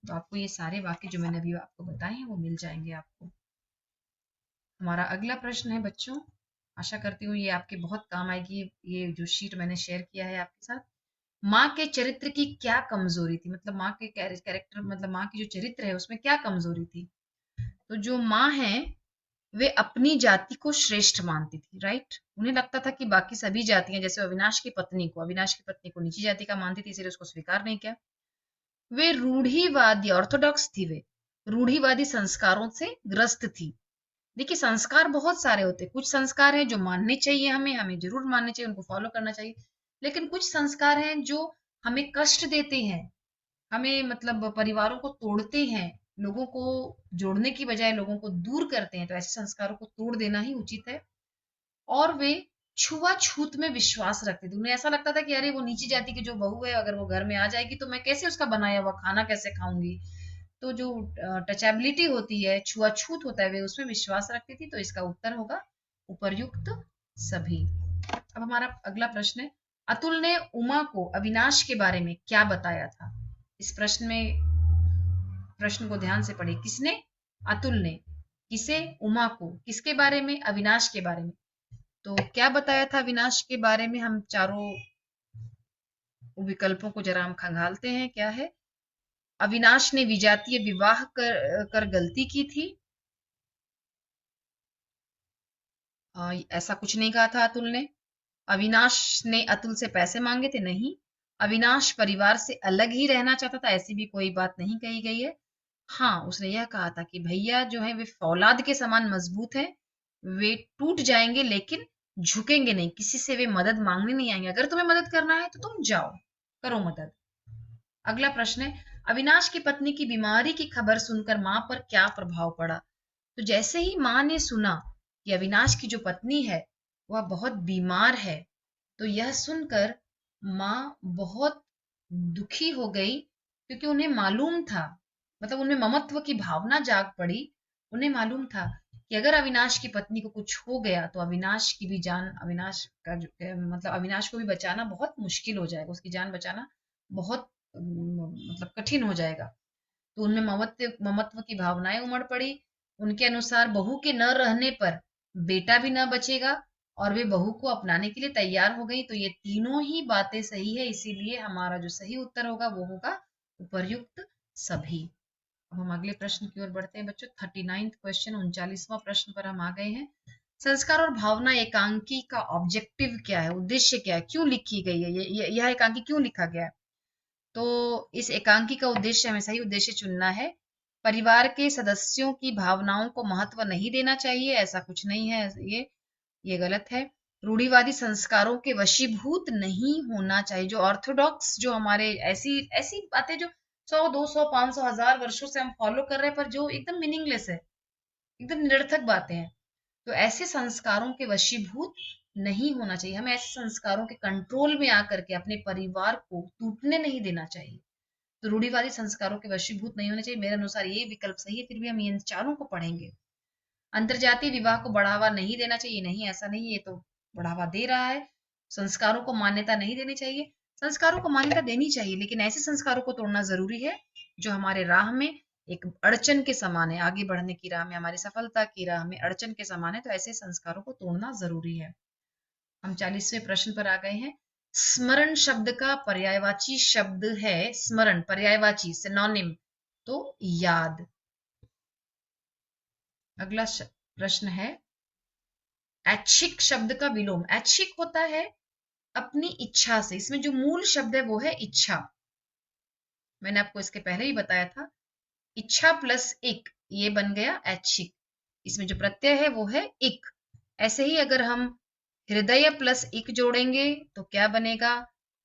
तो आपको ये सारे वाक्य जो मैंने अभी आपको बताए हैं वो मिल जाएंगे आपको। हमारा अगला प्रश्न है बच्चों, आशा करती हूँ ये आपके बहुत काम आएगी, ये जो शीट मैंने शेयर किया है आपके साथ। माँ के चरित्र की क्या कमजोरी थी, मतलब माँ के कैरेक्टर, मतलब माँ की जो चरित्र है उसमें क्या कमजोरी थी। तो जो माँ है वे अपनी जाति को श्रेष्ठ मानती थी, राइट। उन्हें लगता था कि बाकी सभी जातियां, जैसे अविनाश की पत्नी को नीची जाति का मानती थी, इसलिए उसको स्वीकार नहीं किया। वे रूढ़िवादी ऑर्थोडॉक्स थी, वे रूढ़िवादी संस्कारों से ग्रस्त थी। देखिए संस्कार बहुत सारे होते हैं, कुछ संस्कार हैं जो मानने चाहिए, हमें हमें जरूर मानने चाहिए, उनको फॉलो करना चाहिए। लेकिन कुछ संस्कार हैं जो हमें कष्ट देते हैं, हमें मतलब परिवारों को तोड़ते हैं, लोगों को जोड़ने की बजाय लोगों को दूर करते हैं, तो ऐसे संस्कारों को तोड़ देना ही उचित है। और वे छुआछूत में विश्वास रखते थे, उन्हें ऐसा लगता था कि अरे वो नीची जाति की जो बहू है, अगर वो घर में आ जाएगी तो मैं कैसे उसका बनाया हुआ खाना कैसे खाऊंगी। तो जो टचेबिलिटी होती है, छुआछूत होता है, वे उसमें विश्वास रखती थी। तो इसका उत्तर होगा उपर्युक्त सभी। अब हमारा अगला प्रश्न है, अतुल ने उमा को अविनाश के बारे में क्या बताया था। इस प्रश्न को ध्यान से पढ़े, किसने, अतुल ने किसे, उमा को, किसके बारे में, अविनाश के बारे में। तो क्या बताया था अविनाश के बारे में, हम चारों विकल्पों को जरा हम खंगालते हैं, क्या है। अविनाश ने विजातीय विवाह कर गलती की थी। ऐसा कुछ नहीं कहा था अतुल ने। अविनाश ने अतुल से पैसे मांगे थे, नहीं। अविनाश परिवार से अलग ही रहना चाहता था, ऐसी भी कोई बात नहीं कही गई है। हाँ, उसने यह कहा था कि भैया जो है वे फौलाद के समान मजबूत हैं, वे टूट जाएंगे लेकिन झुकेंगे नहीं, किसी से वे मदद मांगने नहीं आएंगे, अगर तुम्हें मदद करना है तो तुम जाओ, करो मदद। अगला प्रश्न है, अविनाश की पत्नी की बीमारी की खबर सुनकर मां पर क्या प्रभाव पड़ा। तो जैसे ही मां ने सुना कि अविनाश की जो पत्नी है वह बहुत बीमार है, तो यह सुनकर मां बहुत दुखी हो गई, क्योंकि उन्हें मालूम था, मतलब उनमें ममत्व की भावना जाग पड़ी। उन्हें मालूम था कि अगर अविनाश की पत्नी को कुछ हो गया तो अविनाश की भी जान, अविनाश का जो मतलब अविनाश को भी बचाना बहुत मुश्किल हो जाएगा, उसकी जान बचाना बहुत मतलब कठिन हो जाएगा। तो उनमें ममत्व ममत्व की भावनाएं उमड़ पड़ी। उनके अनुसार बहू के न रहने पर बेटा भी न बचेगा, और वे बहू को अपनाने के लिए तैयार हो गई। तो ये तीनों ही बातें सही है, इसीलिए हमारा जो सही उत्तर होगा वो होगा उपर्युक्त सभी। अब हम अगले प्रश्न की ओर बढ़ते हैं बच्चों। 39वां क्वेश्चन, 39वां प्रश्न पर हम आ गए हैं। संस्कार और भावना एकांकी का ऑब्जेक्टिव क्या है, उद्देश्य क्या है, क्यों लिखी गई है, यह एकांकी क्यों लिखा गया है। तो इस एकांकी का उद्देश्य, हमें सही उद्देश्य चुनना है। परिवार के सदस्यों की भावनाओं को महत्व नहीं देना चाहिए, ऐसा कुछ नहीं है, ये गलत है। रूढ़िवादी संस्कारों के वशीभूत नहीं होना चाहिए, जो ऑर्थोडॉक्स, जो हमारे ऐसी ऐसी बातें जो 100 200 500 1000 वर्षों से हम फॉलो कर रहे हैं, पर जो एकदम मीनिंगलेस है, एकदम निरर्थक बातें हैं, तो ऐसे संस्कारों के वशीभूत नहीं होना चाहिए। हमें ऐसे संस्कारों के कंट्रोल में आकर के अपने परिवार को टूटने नहीं देना चाहिए। तो रूढ़िवादी संस्कारों के वशीभूत नहीं होने चाहिए, मेरे अनुसार ये विकल्प सही है। फिर भी हम इन चारों को पढ़ेंगे। अंतरजातीय विवाह को बढ़ावा नहीं देना चाहिए, नहीं, ऐसा नहीं, ये तो बढ़ावा दे रहा है। संस्कारों को मान्यता नहीं देनी चाहिए, संस्कारों को मान्यता देनी चाहिए, लेकिन ऐसे संस्कारों को तोड़ना जरूरी है जो हमारे राह में एक अड़चन के समान है, आगे बढ़ने की राह में, हमारी सफलता की राह में अड़चन के समान है। तो ऐसे संस्कारों को तोड़ना जरूरी है। हम 40वें प्रश्न पर आ गए हैं। स्मरण शब्द का पर्यायवाची शब्द है, स्मरण पर्यायवाची सिनोनिम, तो याद। अगला प्रश्न है, ऐच्छिक शब्द का विलोम। ऐच्छिक होता है अपनी इच्छा से, इसमें जो मूल शब्द है वो है इच्छा। मैंने आपको इसके पहले ही बताया था, इच्छा प्लस इक, ये बन गया ऐच्छिक। इसमें जो प्रत्यय है वो है इक। ऐसे ही अगर हम हृदय प्लस इक जोड़ेंगे तो क्या बनेगा,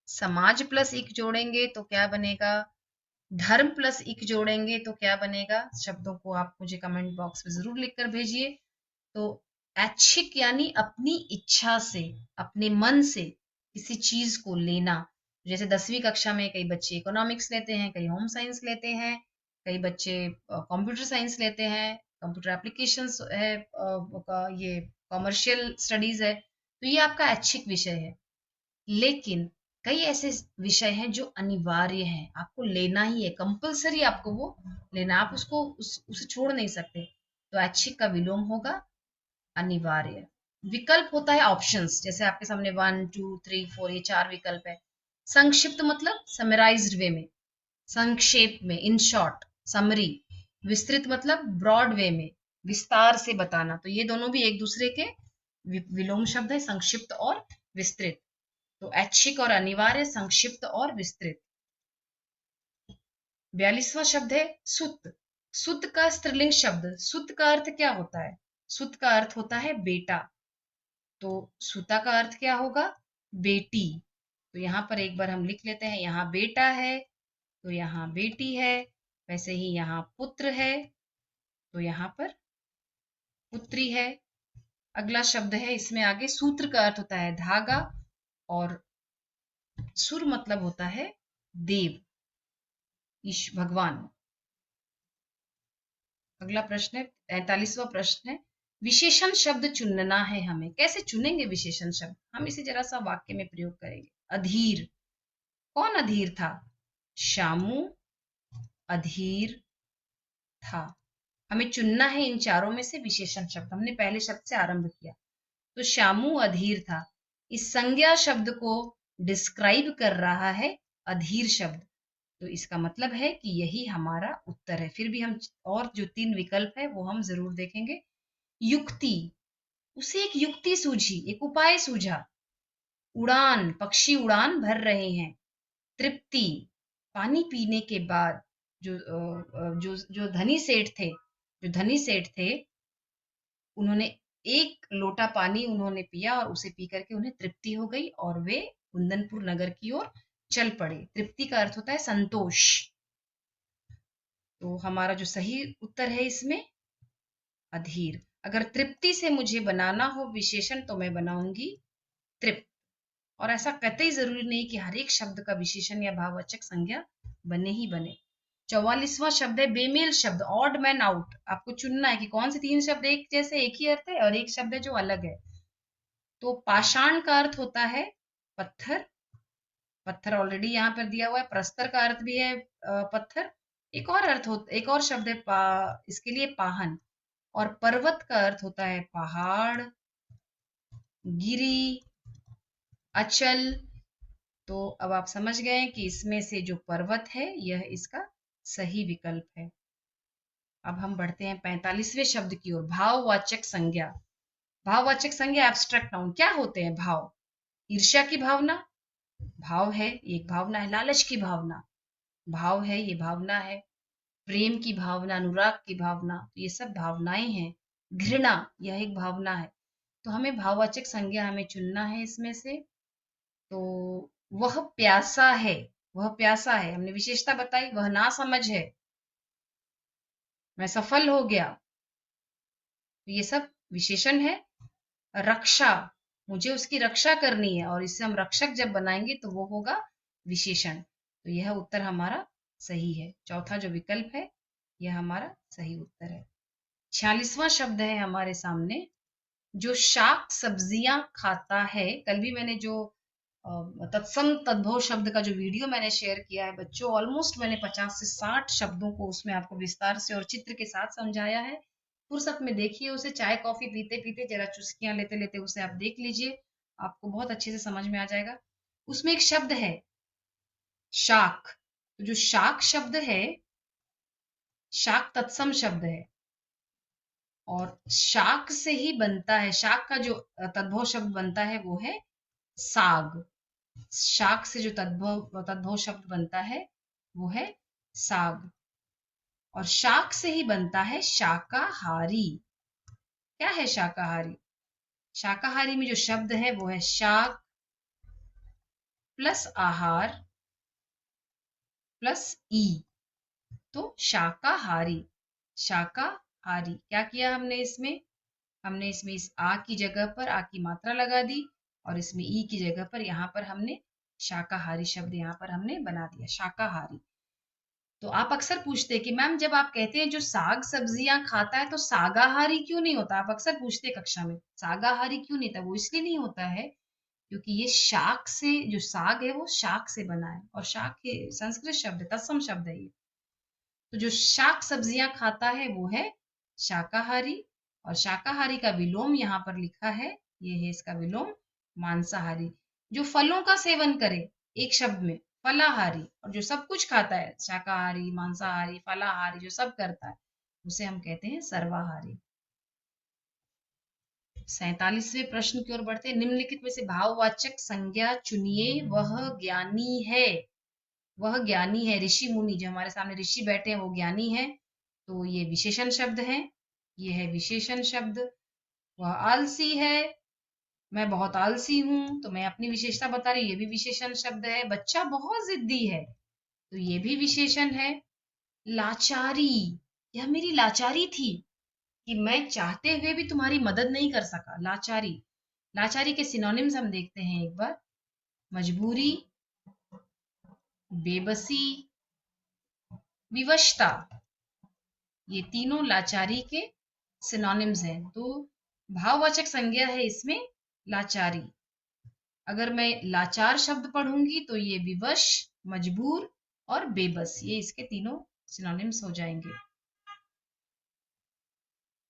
समाज प्लस इक जोड़ेंगे तो क्या बनेगा, धर्म प्लस इक जोड़ेंगे तो क्या बनेगा। शब्दों को आप मुझे कमेंट बॉक्स में जरूर लिखकर भेजिए। तो ऐच्छिक यानी अपनी इच्छा से, अपने मन से किसी चीज को लेना। जैसे 10वीं कक्षा में कई बच्चे इकोनॉमिक्स लेते हैं, कई होम साइंस लेते हैं, कई बच्चे कंप्यूटर साइंस लेते हैं, कंप्यूटर एप्लीकेशंस है, ये कॉमर्शियल स्टडीज है, तो ये आपका ऐच्छिक विषय है। लेकिन कई ऐसे विषय हैं जो अनिवार्य हैं, आपको लेना ही है, कंपलसरी आपको वो लेना, आप उसे छोड़ नहीं सकते। तो ऐच्छिक का विलोम होगा अनिवार्य। विकल्प होता है ऑप्शंस, जैसे आपके सामने 1 2 3 4 ये 4 विकल्प है। संक्षिप्त मतलब समराइज्ड वे में, संक्षेप में, इन शॉर्ट, समरी। विस्तृत मतलब ब्रॉड वे में, विस्तार से बताना। तो ये दोनों भी एक दूसरे के विलोम शब्द है, संक्षिप्त और विस्तृत। तो ऐच्छिक और अनिवार्य, संक्षिप्त और विस्तृत। 42वां शब्द है सुत। सुत का स्त्रीलिंग शब्द, सुत का अर्थ क्या होता है? सुत का अर्थ होता है बेटा। तो सुता का अर्थ क्या होगा? बेटी। तो यहाँ पर एक बार हम लिख लेते हैं, यहाँ बेटा है तो यहाँ बेटी है, वैसे ही यहाँ पुत्र है तो यहाँ पर पुत्री है। अगला शब्द है, इसमें आगे सूत्र का अर्थ होता है धागा, और सुर मतलब होता है देव, ईश भगवान। अगला प्रश्न है 43वां प्रश्न है, विशेषण शब्द चुनना है हमें। कैसे चुनेंगे विशेषण शब्द? हम इसे जरा सा वाक्य में प्रयोग करेंगे। अधीर, कौन अधीर था? शामू अधीर था। हमें चुनना है इन चारों में से विशेषण शब्द। हमने पहले शब्द से आरंभ किया, तो शामू अधीर था। इस संज्ञा शब्द को डिस्क्राइब कर रहा है अधीर शब्द, तो इसका मतलब है कि यही हमारा उत्तर है। फिर भी हम और जो 3 विकल्प है वो हम जरूर देखेंगे। युक्ति, उसे एक युक्ति सूझी, एक उपाय सूझा। उड़ान, पक्षी उड़ान भर रहे हैं। तृप्ति, पानी पीने के बाद जो जो धनी सेठ थे, जो धनी सेठ थे, उन्होंने एक लोटा पानी उन्होंने पिया और उसे पी करके उन्हें तृप्ति हो गई और वे कुंदनपुर नगर की ओर चल पड़े। तृप्ति का अर्थ होता है संतोष। तो हमारा जो सही उत्तर है इसमें अधीर। अगर तृप्ति से मुझे बनाना हो विशेषण तो मैं बनाऊंगी तृप्त। और ऐसा कतई जरूरी नहीं कि हर एक शब्द का विशेषण या भाववाचक संज्ञा बने ही बने। 44वां शब्द है बेमेल शब्द, ऑड मैन आउट। आपको चुनना है कि कौन से 3 शब्द एक जैसे एक ही अर्थ है और एक शब्द है जो अलग है। तो पाषाण का अर्थ होता है पत्थर, पत्थर ऑलरेडी यहाँ पर दिया हुआ है। प्रस्तर का अर्थ भी है पत्थर। एक और अर्थ होता, एक और शब्द है इसके लिए पाहन। और पर्वत का अर्थ होता है पहाड़, गिरी, अचल। तो अब आप समझ गए कि इसमें से जो पर्वत है यह इसका सही विकल्प है। अब हम बढ़ते हैं 45वें शब्द की ओर, भाववाचक संज्ञा। भाववाचक संज्ञा एब्स्ट्रैक्ट नाउन। क्या होते हैं भाव? ईर्ष्या की भावना भाव है, एक भावना है। लालच की भावना भाव है, ये भावना है। प्रेम की भावना, अनुराग की भावना, तो ये सब भावनाएं हैं। घृणा, यह एक भावना है। तो हमें भाववाचक संज्ञा हमें चुनना है इसमें से। तो वह प्यासा है, वह प्यासा है, हमने विशेषता बताई। वह ना समझ है, मैं सफल हो गया, तो ये सब विशेषण है। रक्षा, मुझे उसकी रक्षा करनी है, और इससे हम रक्षक जब बनाएंगे तो वो होगा विशेषण। तो यह उत्तर हमारा सही है। चौथा जो विकल्प है यह हमारा सही उत्तर है। 46वां शब्द है हमारे सामने, जो शाक सब्जियां खाता है। कल भी मैंने जो तत्सम तद्भव शब्द का जो वीडियो मैंने शेयर किया है बच्चों, ऑलमोस्ट मैंने 50 से 60 शब्दों को उसमें आपको विस्तार से और चित्र के साथ समझाया है। फुर्सत में देखिए उसे, चाय कॉफी पीते पीते जरा चुस्कियां लेते लेते उसे आप देख लीजिए, आपको बहुत अच्छे से समझ में आ जाएगा। उसमें एक शब्द है शाक। तो जो शाक शब्द है, शाक तत्सम शब्द है और शाक से ही बनता है। शाक का जो तद्भव शब्द बनता है वो है साग। शाक से जो तद्भव शब्द बनता है वो है साग। और शाक से ही बनता है शाकाहारी। क्या है शाकाहारी? शाकाहारी में जो शब्द है वो है शाक प्लस आहार प्लस ई, तो शाकाहारी। शाकाहारी। क्या किया हमने इसमें? हमने इसमें इस आ की जगह पर आ की मात्रा लगा दी, और इसमें ई की जगह पर यहाँ पर हमने शाकाहारी शब्द यहाँ पर हमने बना दिया, शाकाहारी। तो आप अक्सर पूछते हैं कि मैम जब आप कहते हैं जो साग सब्जियां खाता है तो सागाहारी क्यों नहीं होता? आप अक्सर पूछते हैं कक्षा में, सागाहारी क्यों नहीं था? वो इसलिए नहीं होता है क्योंकि ये शाक से, जो साग है वो शाक से बना है, और शाक के संस्कृत शब्द है, तत्सम शब्द है ये। तो जो शाक सब्जियां खाता है वो है शाकाहारी, और शाकाहारी का विलोम यहाँ पर लिखा है, ये है इसका विलोम मांसाहारी। जो फलों का सेवन करे, एक शब्द में फलाहारी, और जो सब कुछ खाता है शाकाहारी मांसाहारी फलाहारी जो सब करता है उसे हम कहते हैं सर्वाहारी। 47वें प्रश्न की ओर बढ़ते हैं। निम्नलिखित में से भाववाचक संज्ञा चुनिए। वह ज्ञानी है। वह ज्ञानी है, ऋषि मुनि, जो हमारे सामने ऋषि बैठे हैं वो ज्ञानी है, तो ये विशेषण शब्द है, ये है विशेषण शब्द। वह आलसी है, मैं बहुत आलसी हूं, तो मैं अपनी विशेषता बता रही हूँ, ये भी विशेषण शब्द है। बच्चा बहुत जिद्दी है, तो ये भी विशेषण है। लाचारी, यह मेरी लाचारी थी कि मैं चाहते हुए भी तुम्हारी मदद नहीं कर सका। लाचारी, लाचारी के सिनोनिम्स हम देखते हैं एक बार। मजबूरी, बेबसी, विवशता, ये तीनों लाचारी के सिनोनिम्स हैं। तो भाववाचक संज्ञा है इसमें लाचारी। अगर मैं लाचार शब्द पढ़ूंगी तो ये विवश, मजबूर और बेबस, ये इसके तीनों सिनोनिम्स हो जाएंगे।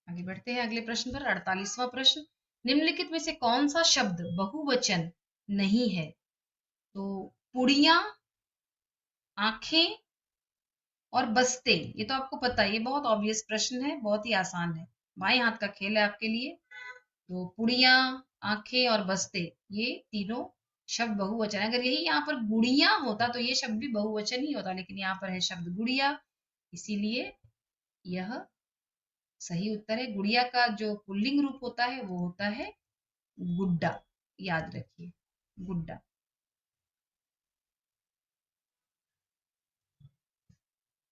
आगे बढ़ते हैं अगले प्रश्न पर। 48वां प्रश्न। निम्नलिखित में से कौन सा शब्द बहुवचन नहीं है? तो पुड़िया, आंखें और बस्ते, ये तो आपको पता है, ये बहुत ऑब्वियस प्रश्न है, बहुत ही आसान है, बाएं हाथ का खेल है आपके लिए। तो पुड़िया, आंखें और बस्ते, ये तीनों शब्द बहुवचन है। अगर यही यहाँ पर गुड़िया होता तो ये शब्द भी बहुवचन ही होता, लेकिन यहाँ पर है शब्द गुड़िया, इसीलिए यह सही उत्तर है। गुड़िया का जो पुल्लिंग रूप होता है वो होता है गुड्डा, याद रखिए, गुड्डा।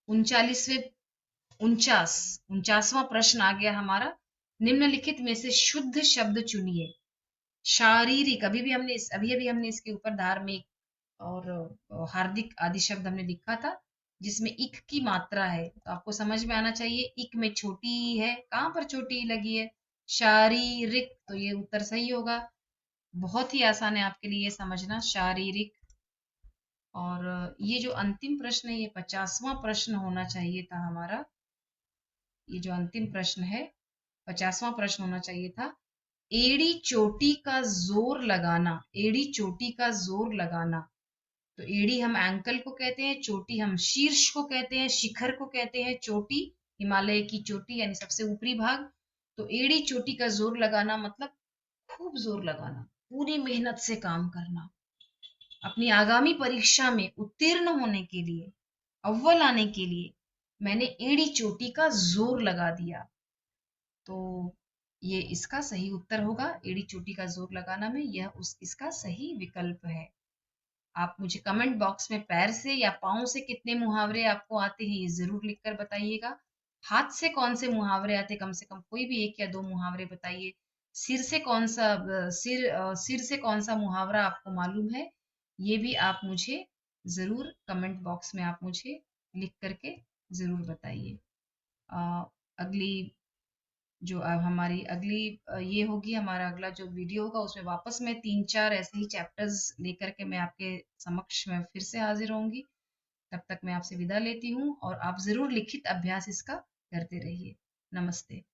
49वां प्रश्न आ गया हमारा। निम्नलिखित में से शुद्ध शब्द चुनिए। शारीरिक, अभी अभी हमने इसके ऊपर धार्मिक और हार्दिक आदि शब्द हमने लिखा था, जिसमें इक की मात्रा है, तो आपको समझ में आना चाहिए इक में छोटी ई है, कहाँ पर छोटी ई लगी है? शारीरिक, तो ये उत्तर सही होगा। बहुत ही आसान है आपके लिए ये समझना, शारीरिक। और ये जो अंतिम प्रश्न है, ये 50वां प्रश्न होना चाहिए था हमारा। ये जो अंतिम प्रश्न है 50वां प्रश्न होना चाहिए था। एड़ी चोटी का जोर लगाना, एड़ी चोटी का जोर लगाना। तो एड़ी हम एंकल को कहते हैं, चोटी हम शीर्ष को कहते हैं, शिखर को कहते हैं चोटी, हिमालय की चोटी यानी सबसे ऊपरी भाग। तो एड़ी चोटी का जोर लगाना मतलब खूब जोर लगाना, पूरी मेहनत से काम करना, अपनी आगामी परीक्षा में उत्तीर्ण होने के लिए, अव्वल आने के लिए मैंने एड़ी चोटी का जोर लगा दिया। तो ये इसका सही उत्तर होगा, एड़ी चोटी का जोर लगाना में यह इसका सही विकल्प है। आप मुझे कमेंट बॉक्स में पैर से या पाँव से कितने मुहावरे आपको आते हैं ये जरूर लिखकर बताइएगा। हाथ से कौन से मुहावरे आते, कम से कम कोई भी एक या दो मुहावरे बताइए। सिर से कौन सा सिर से कौन सा मुहावरा आपको मालूम है, ये भी आप मुझे जरूर कमेंट बॉक्स में आप मुझे लिख करके जरूर बताइए। अगली जो अब हमारी अगली ये होगी, हमारा अगला जो वीडियो होगा उसमें वापस मैं 3-4 ऐसे ही चैप्टर्स लेकर के मैं आपके समक्ष में फिर से हाजिर होंगी। तब तक मैं आपसे विदा लेती हूँ और आप ज़रूर लिखित अभ्यास इसका करते रहिए। नमस्ते।